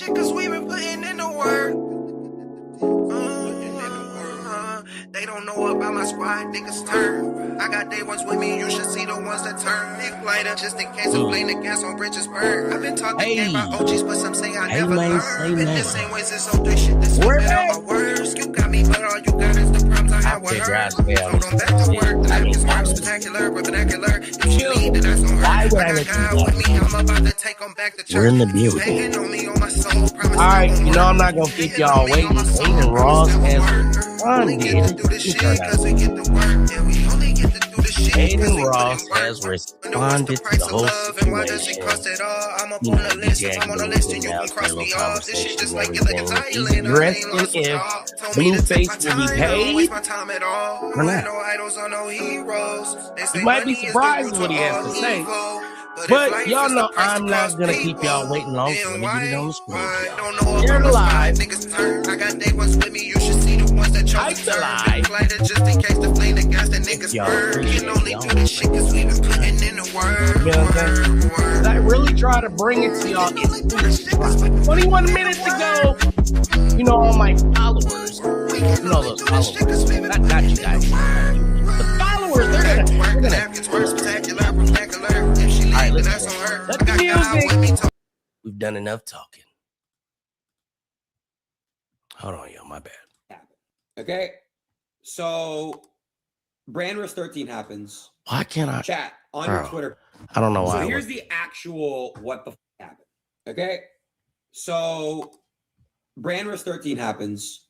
shit cause we been putting in the work. They don't know about my squad, niggas turn. I got day ones with me, you should see the ones that turn. Nick lighter, just in case I'm playing the gas on Bridgesburg. I've been talking game about OGs, but some say I never learned. Been the same ways as some good shit, this been on my words. You got me, but all you got is the problems I have with her. Told them back to work, the life is more spectacular, but vernacular. If she leave, then that's on her. I got God with me, I'm about to take them back to church. We're in the building. Hating on me, on my soul, promise. Alright, you know I'm not gonna keep y'all waiting. Adin Ross has responded. Adin Ross has responded to the whole situation. You know, DJ Blueface now has a little conversation and everything. He's addressing if Blueface will be paid or not. You might be surprised what he has to say. But y'all know I'm not gonna keep y'all waiting long, so let me get it on the screen. You're live. I got day ones with me, you should see the ones that chose to live. Just in case the flame, the gas, the niggas burn. You can only do this shit cause we been putting in the work. You know what I'm saying? I really try to bring it to y'all. It's 21 minutes ago. You know, all my followers, you know those followers, not you guys. The followers, they're gonna. All right, let the music. We've done enough talking. Hold on, yo, my bad. Okay, so Brand Risk 13 happens. Why can't I chat on your Twitter? I don't know why. So here's the actual what the happened. Okay, so Brand Risk 13 happens.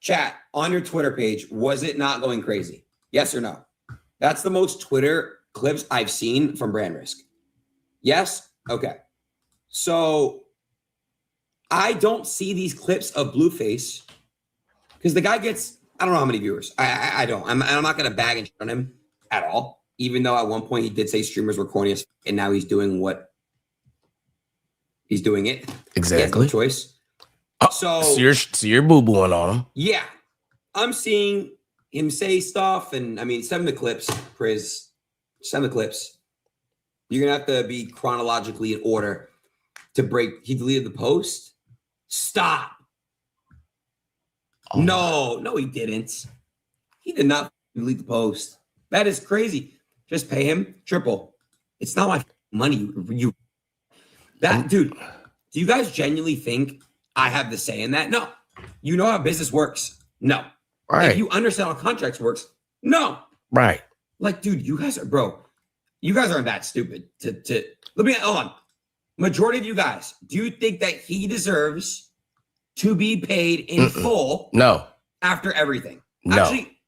Chat on your Twitter page. Was it not going crazy? Yes or no? That's the most Twitter clips I've seen from Brand Risk. Yes? Okay. So I don't see these clips of Blueface because the guy gets, I don't know how many viewers. I don't. I'm not going to bag and shit on him at all, even though at one point he did say streamers were corny as f- and now he's doing what he's doing it. Exactly. No choice. So you're boo-booing on him. Yeah. I'm seeing him say stuff, and I mean, send the clips, Priz. Send the clips. You're gonna have to be chronologically in order to break. He deleted the post. Stop. Oh. No, he didn't. He did not delete the post. That is crazy. Just pay him triple. It's not my money. Dude. Do you guys genuinely think I have the say in that? No. You know how business works? No. Right. If you understand how contracts works? No. Right. Like, dude, you guys aren't that stupid to let me hold on. Majority of you guys, do you think that he deserves to be paid in full? No. After everything? No. Actually,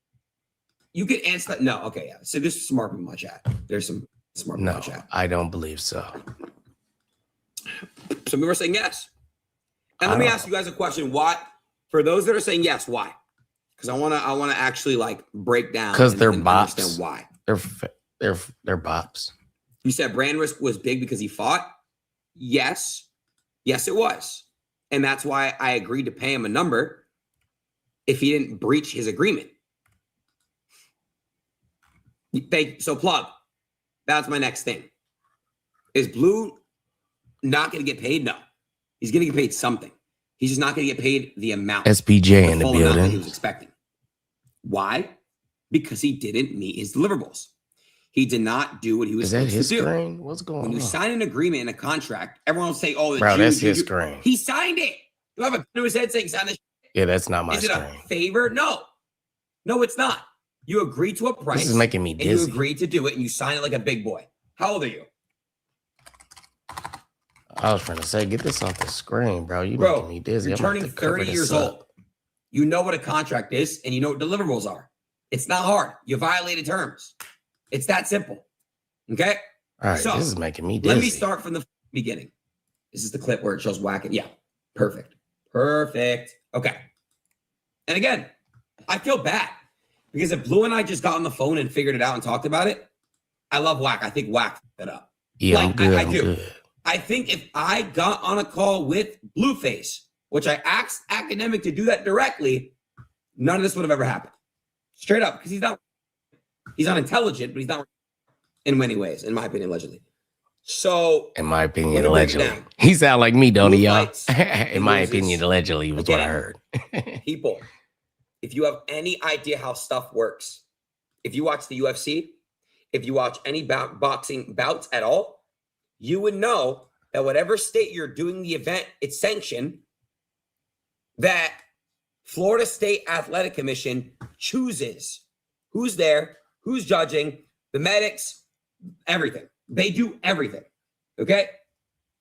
you could answer that. No. Okay, yeah. So this is smart people in my chat. There's some smart people in my chat. I don't believe so. Some people are saying yes. And let me ask you guys a question. Why? For those that are saying yes, why? Because I wanna actually like break down. Because they're bops. Understand why. They're bops. You said Brand Risk was big because he fought? Yes. Yes, it was. And that's why I agreed to pay him a number if he didn't breach his agreement. So plug. That's my next thing. Is Blue not going to get paid? No. He's going to get paid something. He's just not going to get paid the amount. SPJ in the building. He was expecting. Why? Because he didn't meet his deliverables. He did not do what he was supposed to do. Is that his screen? What's going on? When you sign an agreement and a contract, everyone will say, "Oh, that's his screen." He signed it. You have a gun to his head saying, "Sign this." Yeah, that's not my screen. Is it a favor? No, it's not. You agreed to a price. This is making me dizzy. And you agreed to do it, and you sign it like a big boy. How old are you? I was trying to say, get this off the screen, bro. Making me dizzy. You're turning 30 years old. You know what a contract is, and you know what deliverables are. It's not hard. You violated terms. It's that simple. Okay? All right, so this is making me dizzy. Let me start from the beginning. This is the clip where it shows Wack100. Yeah, perfect. Okay. And again, I feel bad because if Blue and I just got on the phone and figured it out and talked about it, I love Wack. I think Wack fucked it up. Yeah, I'm good. I do. Good. I think if I got on a call with Blueface, which I asked Academic to do that directly, none of this would have ever happened. Straight up, because he's not intelligent, but he's not in many ways, in my opinion, allegedly. So, in my opinion, let me break it allegedly, down. he sound like me, don't he, Who y'all? fights In and my loses? opinion, allegedly was what I Again, heard. people, if you have any idea how stuff works, if you watch the UFC, if you watch any boxing bouts at all, you would know that whatever state you're doing the event, it's sanctioned, that Florida State Athletic Commission chooses who's there, who's judging, the medics, everything. They do everything. Okay?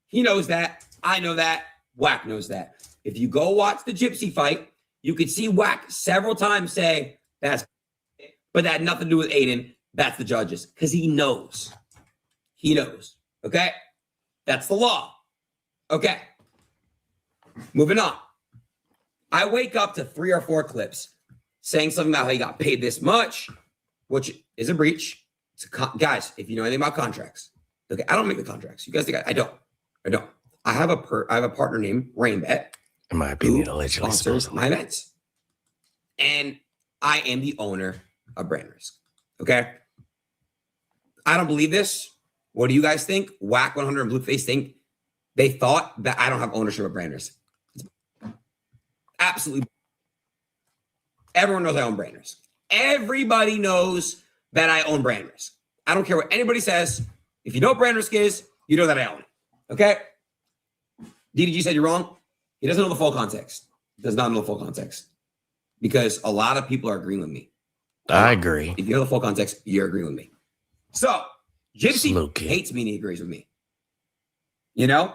He knows that. I know that. Wack knows that. If you go watch the Gypsy fight, you could see Wack several times say, that's, but that had nothing to do with Adin. That's the judges. Because he knows. He knows. Okay? That's the law. Okay. Moving on. I wake up to 3 or 4 clips saying something about how he got paid this much, which is a breach. Guys, if you know anything about contracts, okay, I don't make the contracts. You guys think I don't. I have a partner named Rainbet. In my opinion, allegedly sponsors my events. And I am the owner of Brand Risk. Okay. I don't believe this. What do you guys think? Wack100 and Blueface think they thought that I don't have ownership of Brand Risk. Absolutely. Everyone knows I own Brand Risk. Everybody knows that I own Brand Risk. I don't care what anybody says. If you know what Brand Risk is, you know that I own it. Okay? DDG said you're wrong. He doesn't know the full context. Does not know the full context. Because a lot of people are agreeing with me. I agree. If you know the full context, you're agreeing with me. So, Gypsy hates me and he agrees with me. You know?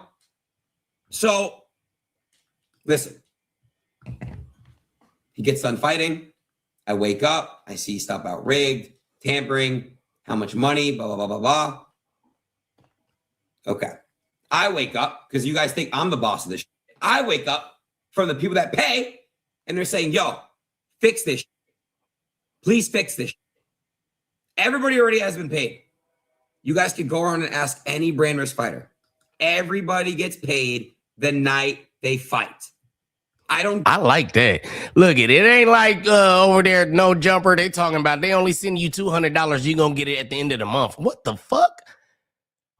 So, listen. He gets done fighting. I wake up. I see stuff about rigged, tampering, how much money, blah, blah, blah, blah, blah. Okay. I wake up because you guys think I'm the boss of this shit. I wake up from the people that pay and they're saying, yo, fix this shit. Please fix this shit. Everybody already has been paid. You guys can go around and ask any Brand Risk fighter. Everybody gets paid the night they fight. I like that. Look, it ain't like over there, no jumper. They talking about they only send you $200. You're going to get it at the end of the month. What the fuck?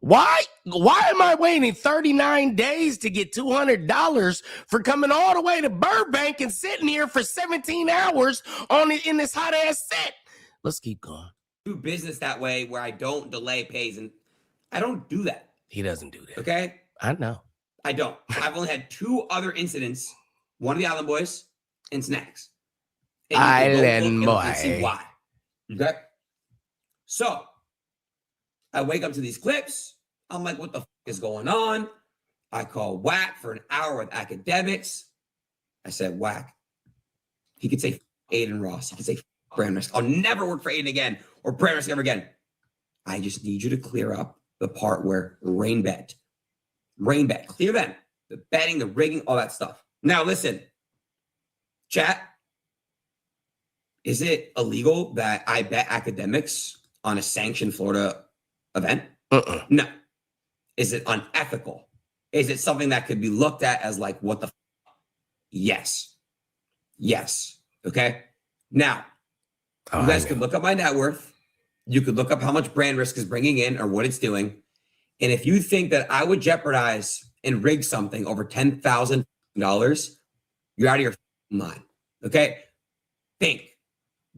Why am I waiting 39 days to get $200 for coming all the way to Burbank and sitting here for 17 hours in this hot ass set? Let's keep going. Do business that way where I don't delay pays, and I don't do that. He doesn't do that. Okay? I know. I don't. I've only had 2 other incidents. One of the Island Boys and Snacks. And Island Boy. And see why. Okay? So, I wake up to these clips. I'm like, what the fuck is going on? I call Wack for an hour with academics. I said, Wack. He could say Adin Ross. He could say Brand Risk. I'll never work for Adin again or Brand Risk ever again. I just need you to clear up the part where Rainbet. Clear them. The betting, the rigging, all that stuff. Now, listen, chat, is it illegal that I bet academics on a sanctioned Florida event? No. Is it unethical? Is it something that could be looked at as like, what the Yes. Okay? Now, you guys could look up my net worth. You could look up how much Brand Risk is bringing in or what it's doing. And if you think that I would jeopardize and rig something over $10,000, you're out of your mind. Okay? Think.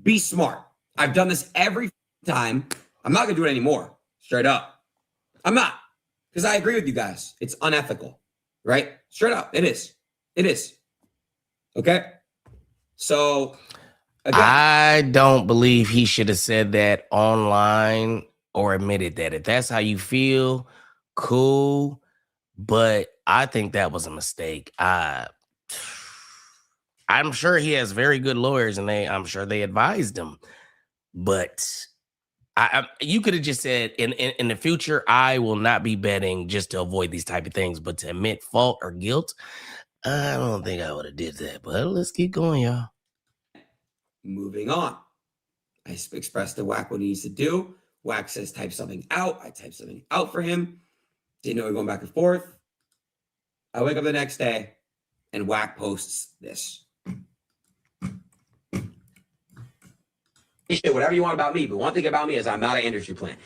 Be smart. I've done this every time. I'm not going to do it anymore. Straight up. I'm not. Because I agree with you guys. It's unethical. Right? Straight up. It is. Okay? So, again, I don't believe he should have said that online or admitted that. If that's how you feel, cool. But I think that was a mistake. I'm sure he has very good lawyers, and I'm sure they advised him. But you could have just said, in the future, I will not be betting just to avoid these type of things. But to admit fault or guilt, I don't think I would have did that. But let's keep going, y'all. Moving on. I expressed to Wack what he needs to do. Wack says type something out. I type something out for him. Didn't know we were going back and forth. I wake up the next day, and Wack posts this. Whatever you want about me, but one thing about me is I'm not an industry plant.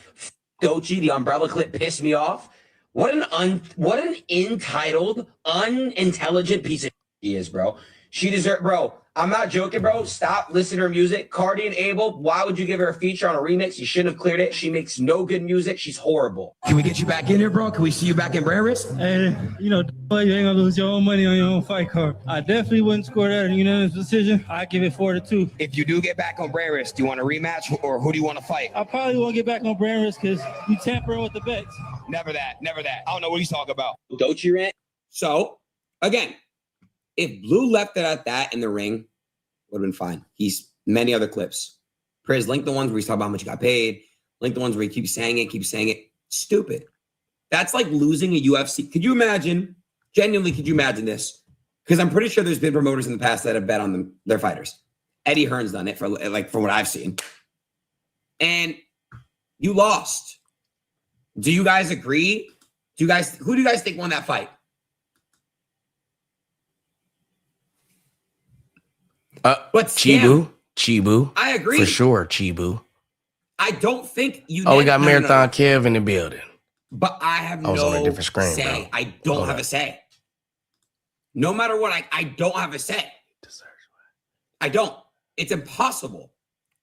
Dochi, the umbrella clip pissed me off. What an entitled, unintelligent piece of she is, bro. She deserves, bro. I'm not joking, bro. Stop listening to her music. Cardi and Abel, why would you give her a feature on a remix? You shouldn't have cleared it. She makes no good music. She's horrible. Can we get you back in here, bro? Can we see you back in Brand Risk? Hey, you ain't gonna lose your own money on your own fight card. I definitely wouldn't score that in a unanimous decision. I give it 4-2. If you do get back on Brand Risk, do you want a rematch or who do you want to fight? I probably won't get back on Brand Risk because you tampering with the bets. Never that. I don't know what he's talking about. Dochi rant. So, again, if Blue left it at that in the ring, would have been fine. He's many other clips. Priz, link the ones where he's talking about how much he got paid. Link the ones where he keeps saying it. Stupid. That's like losing a UFC. Could you imagine, genuinely, could you imagine this? Because I'm pretty sure there's been promoters in the past that have bet on their fighters. Eddie Hearn's done it from what I've seen. And you lost. Do you guys agree? Who do you guys think won that fight? But Chibu. I agree. For sure, Chibu. I don't think you. Oh, we got Marathon Kev in the building. But I have was on a different screen, say. bro. I don't have a say. No matter what, I don't have a say. I don't. It's impossible.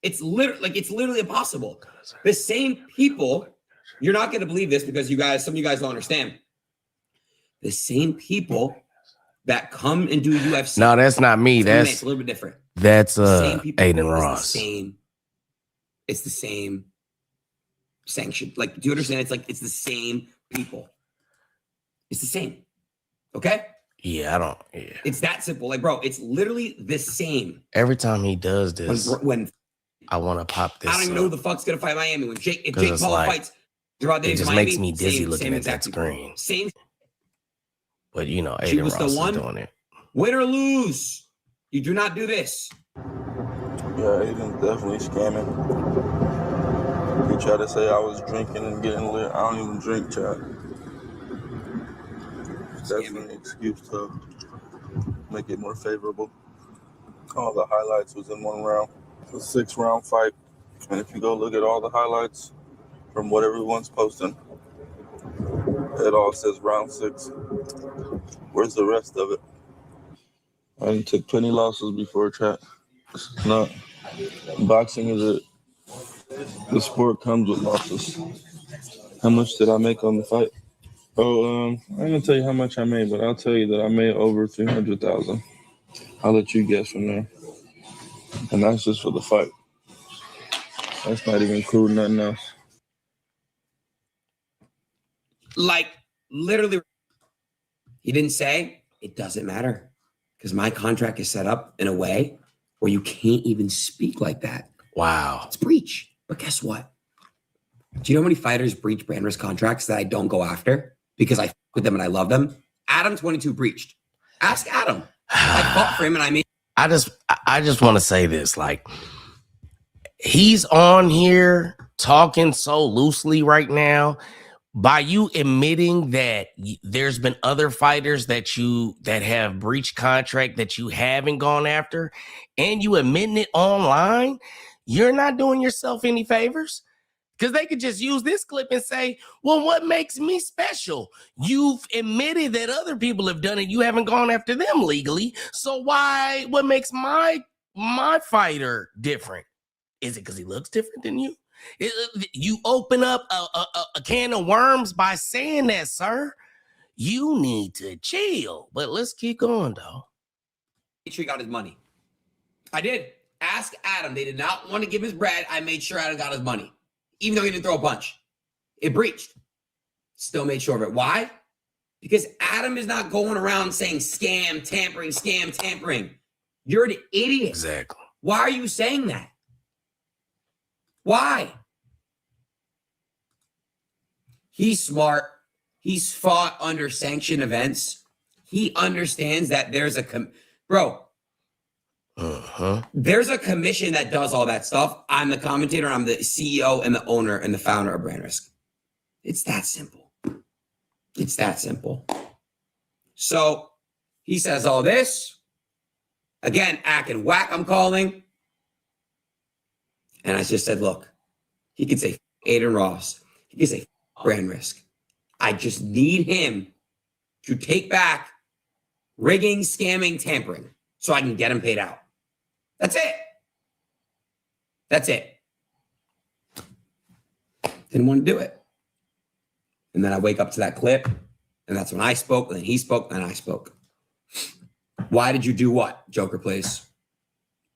It's literally impossible. The same people, you're not going to believe this because some of you guys don't understand. The same people that come and do UFC. No, that's not me. It's a little bit different. That's Adin Ross. It's the same sanction. Like, do you understand? It's the same people. It's the same. Okay? Yeah, It's that simple. Like, bro, it's literally the same. Every time he does this, when I want to pop this. I don't even know who the fuck's gonna fight Miami. If Jake Paul fights throughout the it just Miami, makes me dizzy looking at that screen. Same. But Adin Ross is doing it. Win or lose, you do not do this. Yeah, Adin's definitely scamming. He tried to say I was drinking and getting lit. I don't even drink, chat. That's an excuse to make it more favorable. All the highlights was in one round. It's a 6-round fight. And if you go look at all the highlights from what everyone's posting, it all says round 6. Where's the rest of it? I done took plenty losses before, chat. It's not. Boxing is the sport comes with losses. How much did I make on the fight? Oh, I'm gonna tell you how much I made, but I'll tell you that I made over 300,000. I'll let you guess from there. And that's just for the fight. That's not even including nothing else. Like, literally, he didn't say it doesn't matter because my contract is set up in a way where you can't even speak like that. Wow. It's breach. But guess what? Do you know how many fighters breach brand risk contracts that I don't go after because I f with them and I love them? Adam 22 breached. Ask Adam. I fought for him and I made. I just want to say this. Like, he's on here talking so loosely right now. By you admitting that there's been other fighters that have breached contract that you haven't gone after, and you admitting it online, you're not doing yourself any favors. Because they could just use this clip and say, well, what makes me special? You've admitted that other people have done it. You haven't gone after them legally. So what makes my fighter different? Is it because he looks different than you? You open up a can of worms by saying that, sir. You need to chill. But let's keep going, though. Made sure he got his money. I did. Ask Adam. They did not want to give his bread. I made sure Adam got his money. Even though he didn't throw a punch. It breached. Still made sure of it. Why? Because Adam is not going around saying scam, tampering. You're an idiot. Exactly. Why are you saying that? Why? He's smart. He's fought under sanctioned events. He understands that there's there's a commission that does all that stuff. I'm the commentator. I'm the CEO and the owner and the founder of Brand Risk. It's that simple. It's that simple. So he says all this. Again, Akin Whack, I'm calling. And I just said, look, he could say Adin Ross. He can say, brand risk. I just need him to take back rigging, scamming, tampering so I can get him paid out. That's it. That's it. Didn't want to do it. And then I wake up to that clip, and that's when I spoke, and then he spoke, and I spoke. Why did you do what, Joker Place?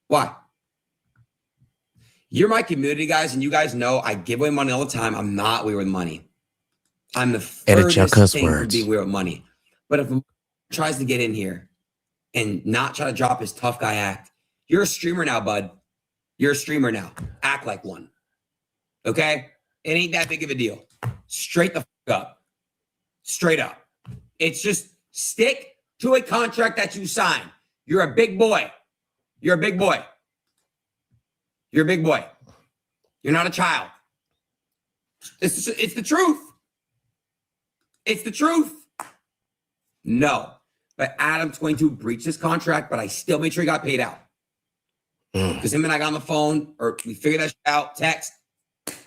Why? You're my community, guys, and you guys know I give away money all the time. I'm not weird with money. I'm the furthest thing from being weird with money. But if a tries to get in here and not try to drop his tough guy act, you're a streamer now, bud. You're a streamer now. Act like one. Okay? It ain't that big of a deal. Straight the fuck up. Straight up. It's just stick to a contract that you sign. You're a big boy. You're a big boy. You're a big boy. You're not a child. It's the truth. It's the truth. No. But Adam's going to breach this contract, but I still made sure he got paid out. Because him and I got on the phone, or we figured that shit out, text,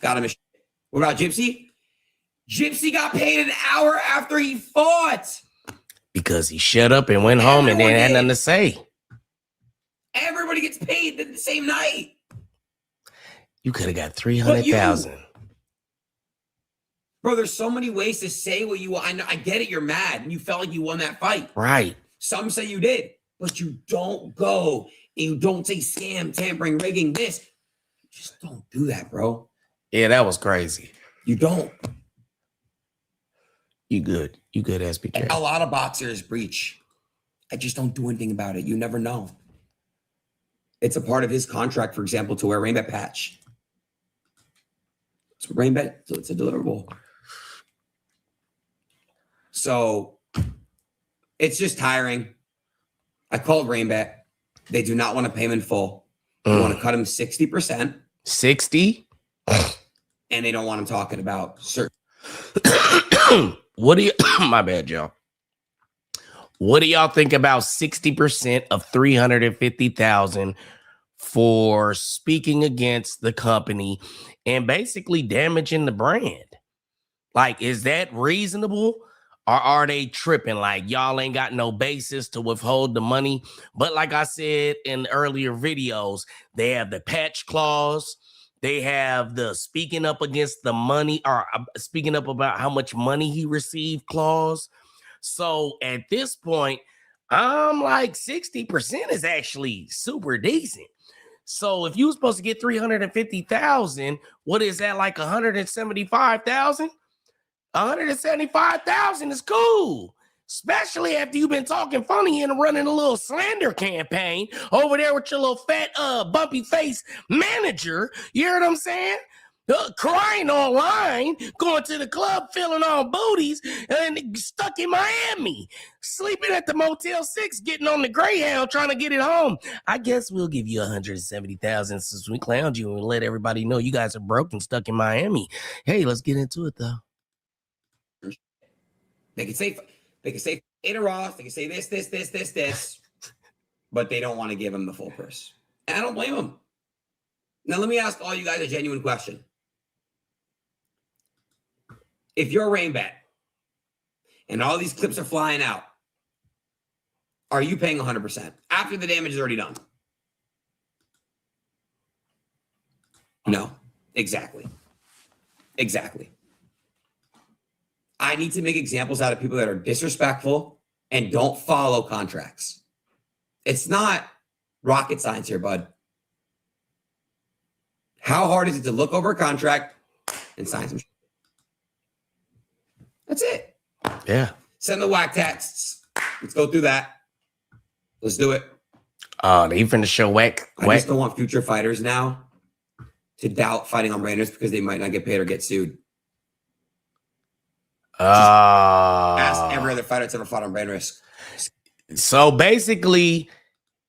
got him a shit. What about Gypsy? Gypsy got paid an hour after he fought. Because he shut up and went home and then had nothing to say. Everybody gets paid the same night. You could have got 300,000. Bro, there's so many ways to say what you want. I get it. You're mad and you felt like you won that fight. Right. Some say you did, but you don't go and you don't say scam, tampering, rigging this. You just don't do that, bro. Yeah, that was crazy. You don't. You good. You good, SBK. A lot of boxers breach. I just don't do anything about it. You never know. It's a part of his contract, for example, to wear a rainbow patch. It's a rainbow, so it's a deliverable. So it's just tiring. I called Rainbet. They do not want to pay him in full. They want to cut him 60%. 60? And they don't want him talking about certain. What do you, my bad, y'all. What do y'all think about 60% of 350,000 for speaking against the company and basically damaging the brand? Like, is that reasonable? Or are they tripping? Like, y'all ain't got no basis to withhold the money. But like I said in earlier videos, they have the patch clause. They have the speaking up against the money, or speaking up about how much money he received clause. So at this point, I'm like 60% is actually super decent. So if you were supposed to get 350,000, what is that, like 175,000? 175,000 is cool, especially after you've been talking funny and running a little slander campaign over there with your little fat, bumpy face manager. You hear what I'm saying? Crying online, going to the club, filling on booties, and stuck in Miami, sleeping at the Motel 6, getting on the Greyhound, trying to get it home. I guess we'll give you 170,000 since we clowned you and let everybody know you guys are broke and stuck in Miami. Hey, let's get into it though. They can say Ada Ross, they can say this, but they don't want to give him the full purse. And I don't blame them. Now, let me ask all you guys a genuine question. If you're Rainbet and all these clips are flying out, are you paying 100% after the damage is already done? No, exactly. Exactly. I need to make examples out of people that are disrespectful and don't follow contracts. It's not rocket science here, bud. How hard is it to look over a contract and sign some shit? That's it. Yeah. Send the whack texts. Let's go through that. Let's do it. They finna show whack. I just don't want future fighters now to doubt fighting on Raiders because they might not get paid or get sued. Ask every other fighter that's ever fought on brand risk. So basically,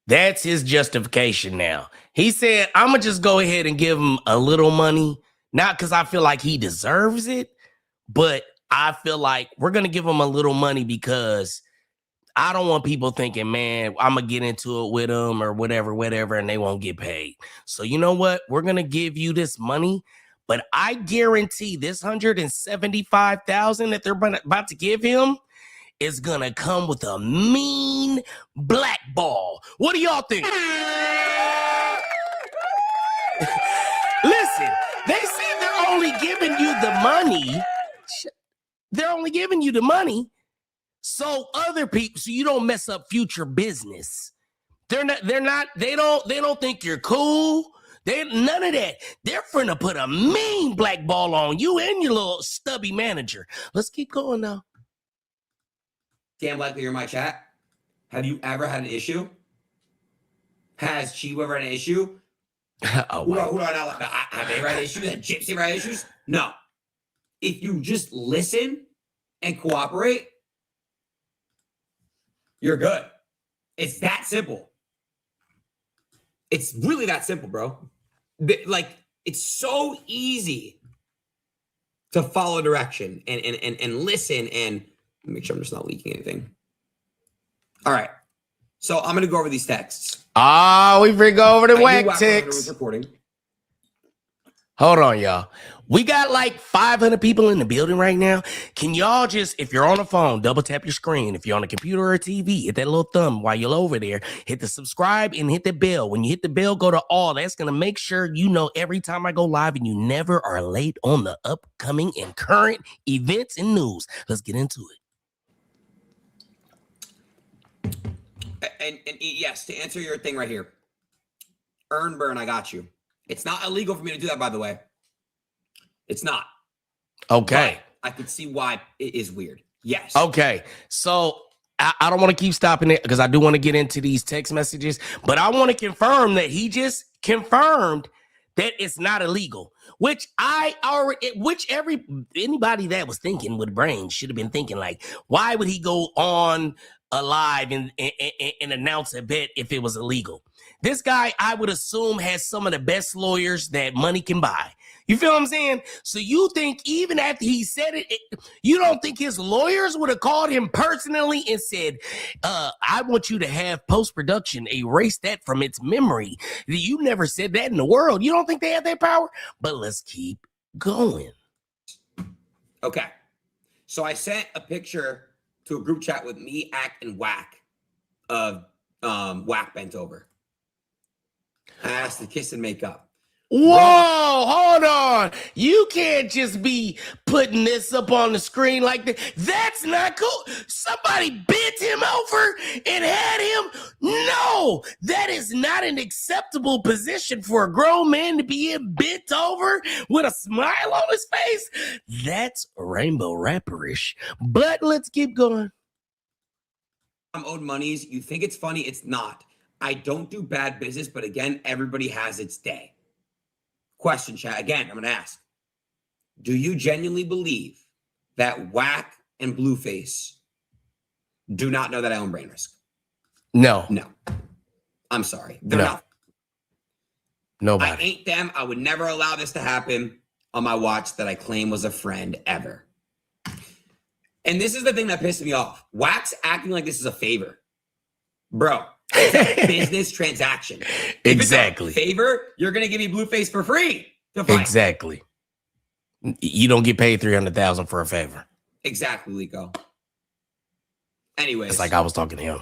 that's his justification now. He said, I'm going to just go ahead and give him a little money, not because I feel like he deserves it, but I feel like we're going to give him a little money because I don't want people thinking, man, I'm going to get into it with him or whatever, and they won't get paid. So you know what? We're going to give you this money, But I guarantee this $175,000 that they're about to give him is gonna come with a mean blackball. What do y'all think? Listen, they said they're only giving you the money. They're only giving you the money so other people, so you don't mess up future business. They don't think you're cool. None of that. They're finna put a mean blackball on you and your little stubby manager. Let's keep going now. Dan Blackley, you're in my chat. Have you ever had an issue? Has Chivo ever had an issue? Hold on. Have they ever had issues? Have Gypsy ever had issues? No. If you just listen and cooperate, you're good. It's that simple. It's really that simple, bro. Like, it's so easy to follow direction and listen and make sure I'm just not leaking anything. All right. So I'm going to go over these texts. We bring over the whack texts. Hold on, y'all. We got like 500 people in the building right now. Can y'all just, if you're on a phone, double tap your screen. If you're on a computer or a TV, hit that little thumb while you're over there. Hit the subscribe and hit the bell. When you hit the bell, go to all. That's going to make sure you know every time I go live and you never are late on the upcoming and current events and news. Let's get into it. And yes, to answer your thing right here. Earn, burn, I got you. It's not illegal for me to do that, by the way. It's not. Okay. But I could see why it is weird. Yes. Okay. So I don't want to keep stopping it because I do want to get into these text messages, but I want to confirm that he just confirmed that it's not illegal, which anybody that was thinking with brains should have been thinking, like, why would he go on alive and announce a bet if it was illegal? This guy, I would assume, has some of the best lawyers that money can buy. You feel what I'm saying? So you think even after he said it, you don't think his lawyers would have called him personally and said, I want you to have post-production erase that from its memory. You never said that in the world. You don't think they have that power? But let's keep going. Okay. So I sent a picture to a group chat with me, Act, and Wack of Wack bent over. I asked to kiss and make up. Whoa, hold on. You can't just be putting this up on the screen like that. That's not cool. Somebody bent him over and had him. No, that is not an acceptable position for a grown man to be bent over with a smile on his face. That's rainbow rapperish. But let's keep going. I'm owed monies. You think it's funny? It's not. I don't do bad business, but again, everybody has its day. Question, chat. Again, I'm going to ask. Do you genuinely believe that Wack and Blueface do not know that I own Brain Risk? No. I'm sorry. They're not. Nobody. I ain't them. I would never allow this to happen on my watch that I claim was a friend ever. And this is the thing that pissed me off. Wack's acting like this is a favor. Bro. It's a business transaction. Exactly. If it's a favor, you're going to give me Blueface for free to fight. Exactly. You don't get paid $300,000 for a favor. Exactly, Lico. Anyways. It's like I was talking to him.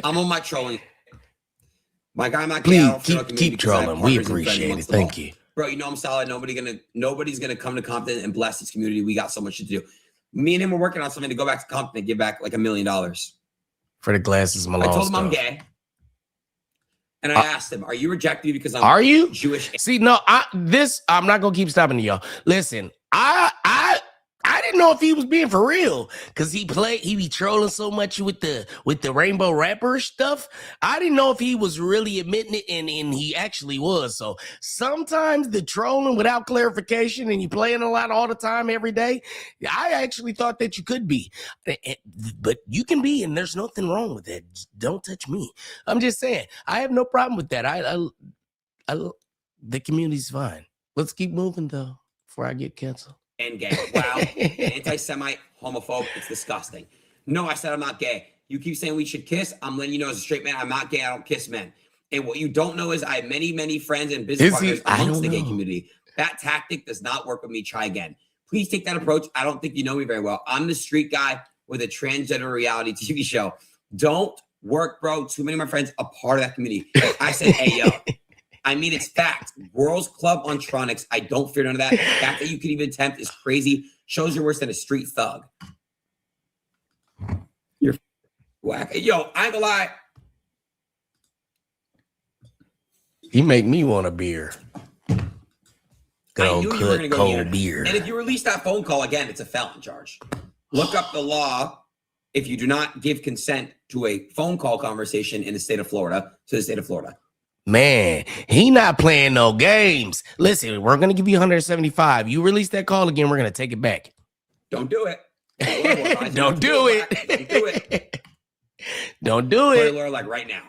I'm on my trolling. My guy, my Please keep trolling. We appreciate it. Thank you. Bro, you know I'm solid. Nobody's gonna come to Compton and bless this community. We got so much to do. Me and him are working on something to go back to Compton and give back like $1 million. For the glasses, Malone. I told him stuff. I'm gay. And I asked him, are you rejecting me because I'm Jewish? See, no, I'm not gonna keep stopping y'all. Listen, I didn't know if he was being for real because he be trolling so much with the rainbow rapper stuff. I didn't know if he was really admitting it, and he actually was. So sometimes the trolling without clarification and you playing a lot all the time every day, I actually thought that you could be, but you can be, and there's nothing wrong with that. Just don't touch me. I'm just saying, I have no problem with that. The community's fine. Let's keep moving though before I get canceled. And gay. Wow. Anti-Semite, homophobe. It's disgusting. No, I said I'm not gay. You keep saying we should kiss. I'm letting you know as a straight man, I'm not gay. I don't kiss men. And what you don't know is I have many, many friends and business partners amongst the gay community. That tactic does not work with me. Try again. Please take that approach. I don't think you know me very well. I'm the street guy with a transgender reality TV show. Don't work, bro. Too many of my friends are part of that community. I said, hey, yo. I mean, it's fact. Girls Club on Tronics. I don't fear none of that. The fact that you can even attempt is crazy. Shows you're worse than a street thug. You're whack. Yo, I ain't gonna lie. You make me want a beer. I knew you were going to go cold beer. And if you release that phone call again, it's a felon charge. Look up the law. If you do not give consent to a phone call conversation in the state of Florida, to the state of Florida. Man, he not playing no games. Listen, we're going to give you 175. You release that call again, we're going to take it back. Don't do it. Don't do it. Don't do it. Don't do it. Lawyer, like right now.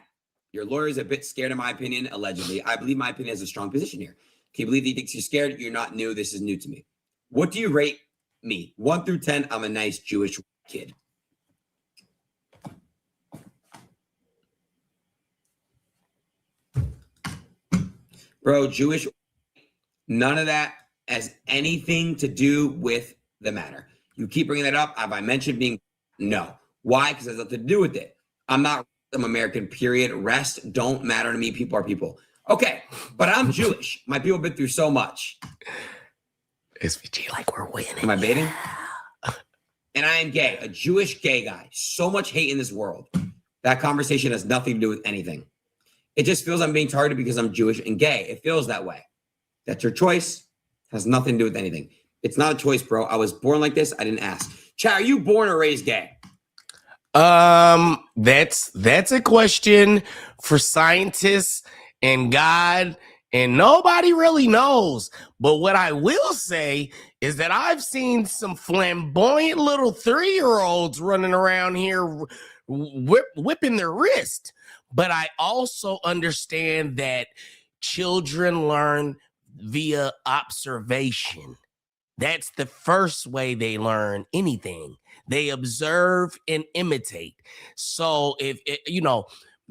Your lawyer is a bit scared, in my opinion, allegedly. I believe my opinion has a strong position here. Can you believe he thinks you're scared? You're not new. This is new to me. What do you rate me? 1 through 10, I'm a nice Jewish kid. Bro, Jewish, none of that has anything to do with the matter. You keep bringing that up. Have I mentioned being? No. Why? Because it has nothing to do with it. I'm American, period. Rest don't matter to me. People are people. Okay, but I'm Jewish. My people have been through so much. SVG, like we're winning. Am I baiting? And I am gay, a Jewish gay guy. So much hate in this world. That conversation has nothing to do with anything. It just feels I'm being targeted because I'm Jewish and gay. It feels that way. That's your choice. Has nothing to do with anything. It's not a choice, bro. I was born like this. I didn't ask. Chad, are you born or raised gay? That's a question for scientists and God, and nobody really knows. But what I will say is that I've seen some flamboyant little 3-year-olds running around here whipping their wrist. But I also understand that children learn via observation. That's the first way they learn anything. They observe and imitate. So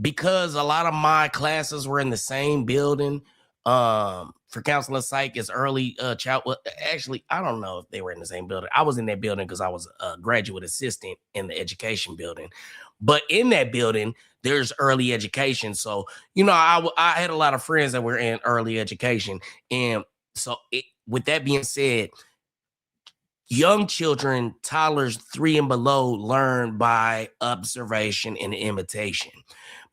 because a lot of my classes were in the same building, for counseling psych is early child. Well, actually, I don't know if they were in the same building. I was in that building because I was a graduate assistant in the education building. But in that building, there's early education. So, I had a lot of friends that were in early education. And so with that being said, young children, toddlers 3 and below, learn by observation and imitation.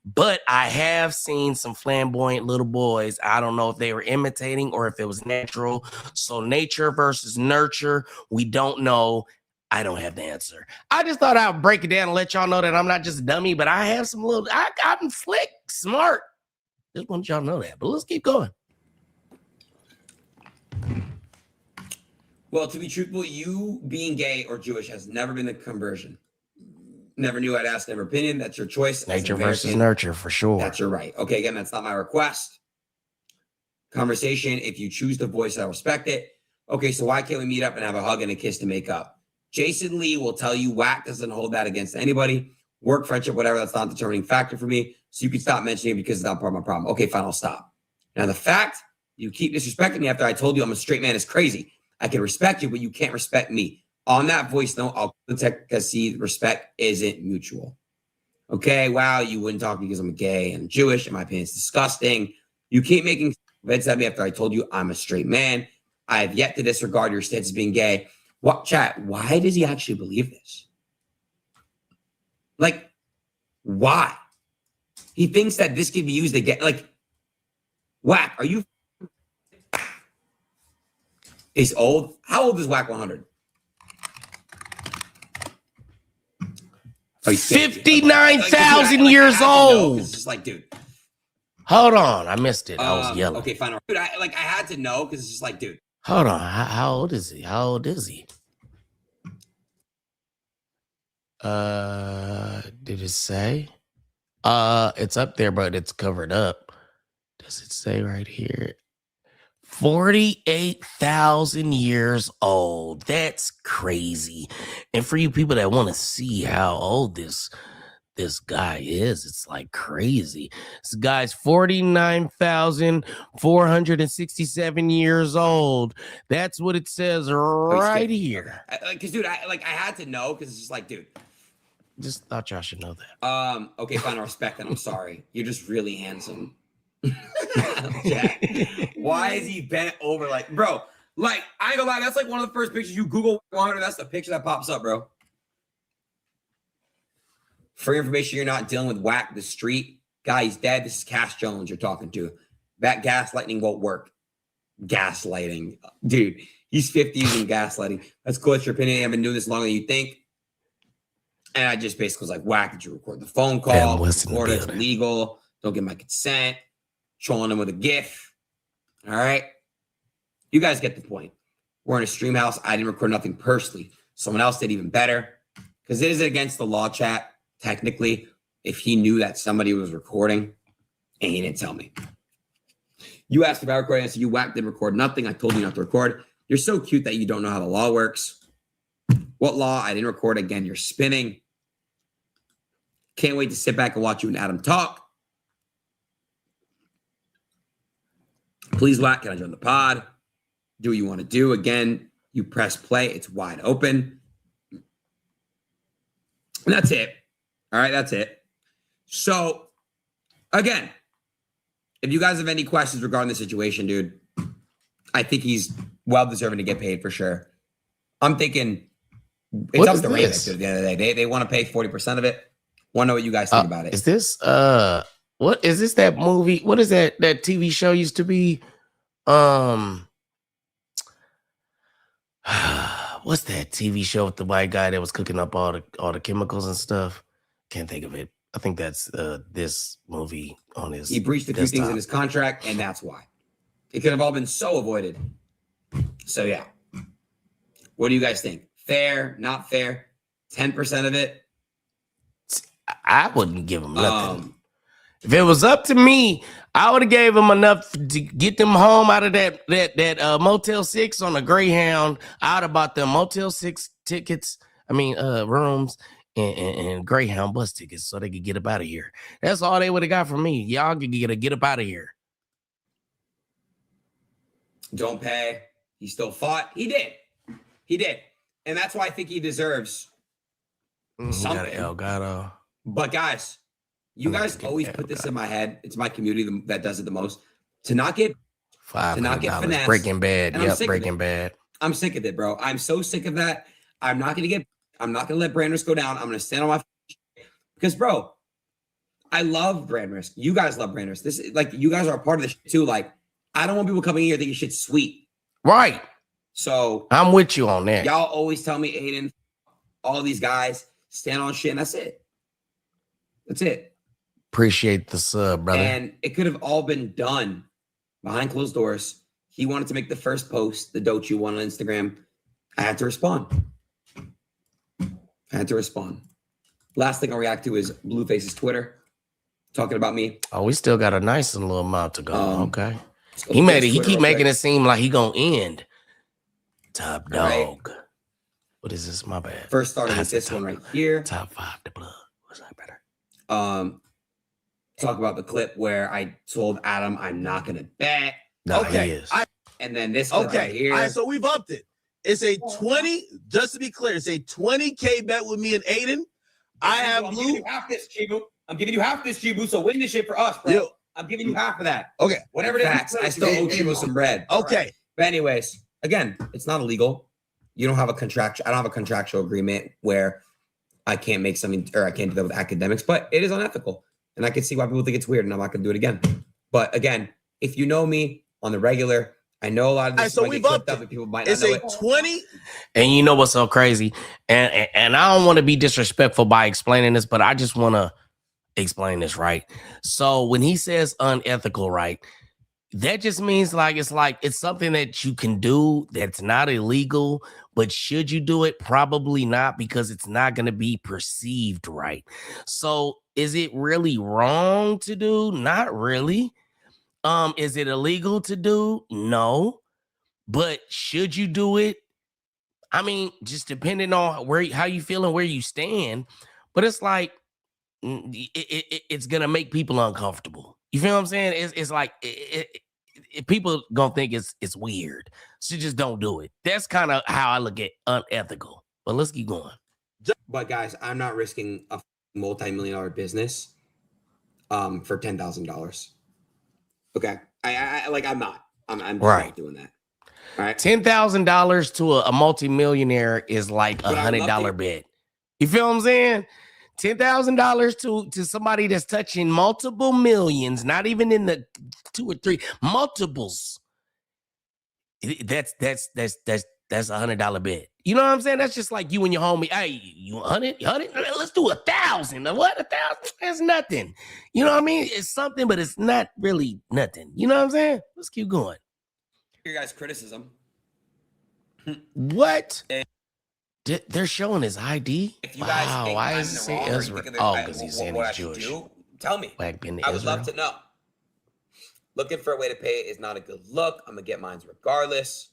But I have seen some flamboyant little boys. I don't know if they were imitating or if it was natural. So nature versus nurture, we don't know. I don't have the answer. I just thought I'd break it down and let y'all know that I'm not just a dummy, but I have some I'm slick, smart. Just want y'all to know that. But let's keep going. Well, to be truthful, you being gay or Jewish has never been the conversion. Never knew I'd ask their opinion. That's your choice. Nature versus nurture, for sure. That's your right. Okay, again, that's not my request. Conversation. If you choose to voice, I respect it. Okay, so why can't we meet up and have a hug and a kiss to make up? Jason Lee will tell you Wack doesn't hold that against anybody. Work, friendship, whatever, that's not a determining factor for me. So you can stop mentioning it because it's not part of my problem. Okay, fine, I'll stop. Now, the fact you keep disrespecting me after I told you I'm a straight man is crazy. I can respect you, but you can't respect me. On that voice note, I'll protect because see, respect isn't mutual. Okay, wow, you wouldn't talk because I'm gay and Jewish. In my opinion, it's disgusting. You keep making comments at me after I told you I'm a straight man. I have yet to disregard your stance as being gay. What, chat? Why does he actually believe this? Like, why? He thinks that this could be used again. Like, Wack, are you? He's old. How old is Wack100? 59,000 years old. It's just like, dude. Hold on, I missed it. I was yelling. Okay, fine. Dude, I had to know because it's just like, dude. Hold on. How old is he? How old is he? Did it say? It's up there, but it's covered up. Does it say right here? 48,000 years old. That's crazy. And for you people that want to see how old this this guy is. It's like crazy. This guy's 49,467 years old. That's what it says right here. Because, dude, I had to know because it's just like, dude. Just thought y'all should know that. Okay, fine, I respect that. I'm sorry. You're just really handsome. Why is he bent over like, bro? Like, I ain't gonna lie, that's like one of the first pictures you Google 100. That's the picture that pops up, bro. For information, you're not dealing with Wack the street guy. He's dead. This is Cash Jones you're talking to. That gaslighting won't work. Gaslighting, dude. He's 50 using gaslighting. That's cool. That's your opinion. I've been doing this longer than you think. And I just basically was like, Wack, did you record the phone call? Record it. It's illegal. Don't get my consent. Trolling him with a GIF. All right. You guys get the point. We're in a stream house. I didn't record nothing personally. Someone else did even better. Because it is against the law, chat, technically, if he knew that somebody was recording and he didn't tell me. You asked about recording. I said, you Wack didn't record nothing. I told you not to record. You're so cute that you don't know how the law works. What law? I didn't record. Again, you're spinning. Can't wait to sit back and watch you and Adam talk. Please, Wack, can I join the pod? Do what you want to do. Again, you press play. It's wide open. And that's it. All right, that's it. So, again, if you guys have any questions regarding the situation, dude, I think he's well-deserving to get paid for sure. I'm thinking it's up to Ravens at the end of the day. They want to pay 40% of it. Want to know what you guys think about it. Is this what is this that movie? What is that TV show used to be? What's that TV show with the white guy that was cooking up all the chemicals and stuff? Can't think of it. I think that's this movie on his. He breached a few things in his contract, and that's why. It could have all been so avoided. So yeah. What do you guys think? Fair, not fair? 10% of it? I wouldn't give him nothing. If it was up to me, I would have gave him enough to get them home out of that Motel 6 on a Greyhound. I would have bought them Motel 6 tickets. Rooms and Greyhound bus tickets so they could get up out of here. That's all they would have got from me. Y'all could get up out of here. Don't pay. He still fought. He did. And that's why I think he deserves something. Elgato. But guys, you guys always put this in my head. It's my community that does it the most. To not get finessed. Breaking Bad. Yep, Breaking Bad. I'm sick of it, bro. I'm so sick of that. I'm not gonna let brand risk go down. I'm gonna stand on my because, bro, I love brand risk. You guys love brand risk. This is like you guys are a part of this too. Like, I don't want people coming in here thinking shit's sweet. Right. So I'm with you on that. Y'all always tell me, Adin, all these guys stand on shit, and that's it. That's it. Appreciate the sub, brother. And it could have all been done behind closed doors. He wanted to make the first post, the Dochi one on Instagram. I had to respond. Last thing I'll react to is Blueface's Twitter talking about me. Oh, we still got a nice little amount to go. Okay. He keep making it seem like he gonna end. Top dog. Right. What is this? My bad. First started with this one right here. Top 5, the blood. Was that better? Talk about the clip where I told Adam I'm not gonna bet. No, okay. He is. And then this clip right here. All right, so we've upped it. It's a 20, just to be clear, it's a 20K bet with me and Adin. I have I'm Blue. giving you half this, Chibu. I'm giving you half this, Chibu. So win this shit for us, bro. Yo. I'm giving you half of that. Okay. Whatever it is. I still owe Chibu some bread. Okay. Right. But anyways, again, it's not illegal. You don't have a contractual. I don't have a contractual agreement where I can't make something or I can't do that with academics, but it is unethical. And I can see why people think it's weird and I'm not going to do it again. But again, if you know me on the regular, I know a lot of this. So we've upped it. People might not know it's a 20. And you know what's so crazy? And I don't want to be disrespectful by explaining this, but I just want to explain this, right? So when he says unethical, right, that just means it's something that you can do that's not illegal, but should you do it? Probably not, because it's not going to be perceived right. So is it really wrong to do? Not really. Is it illegal to do? No. But should you do it? I mean, just depending on how you feel and where you stand. But it's like, it's gonna make people uncomfortable. You feel what I'm saying? It's like people gonna think it's weird, so just don't do it. That's kind of how I look at unethical. But let's keep going. But guys, I'm not risking a multi-million-dollar business for $10,000. Okay, I'm not. I'm Right. not doing that. All right, $10,000 to a multimillionaire is like But I'd love $100 to- bet. You feel what I'm saying? $10,000 to somebody that's touching multiple millions, not even in the 2 or 3 multiples. That's $100 bet. You know what I'm saying? That's just like you and your homie. Hey, you 100? Let's do 1,000. What 1,000? That's nothing. You know what I mean? It's something, but it's not really nothing. You know what I'm saying? Let's keep going. Your guys' criticism. What? They're showing his ID. If you guys think why I'm is in it the say wrong or you Ezra? think that Oh, because he's saying what he's I should Jewish. do, tell me. Wack been to I would love Israel. to know. Looking for a way to pay it is not a good look. I'm gonna get mine regardless.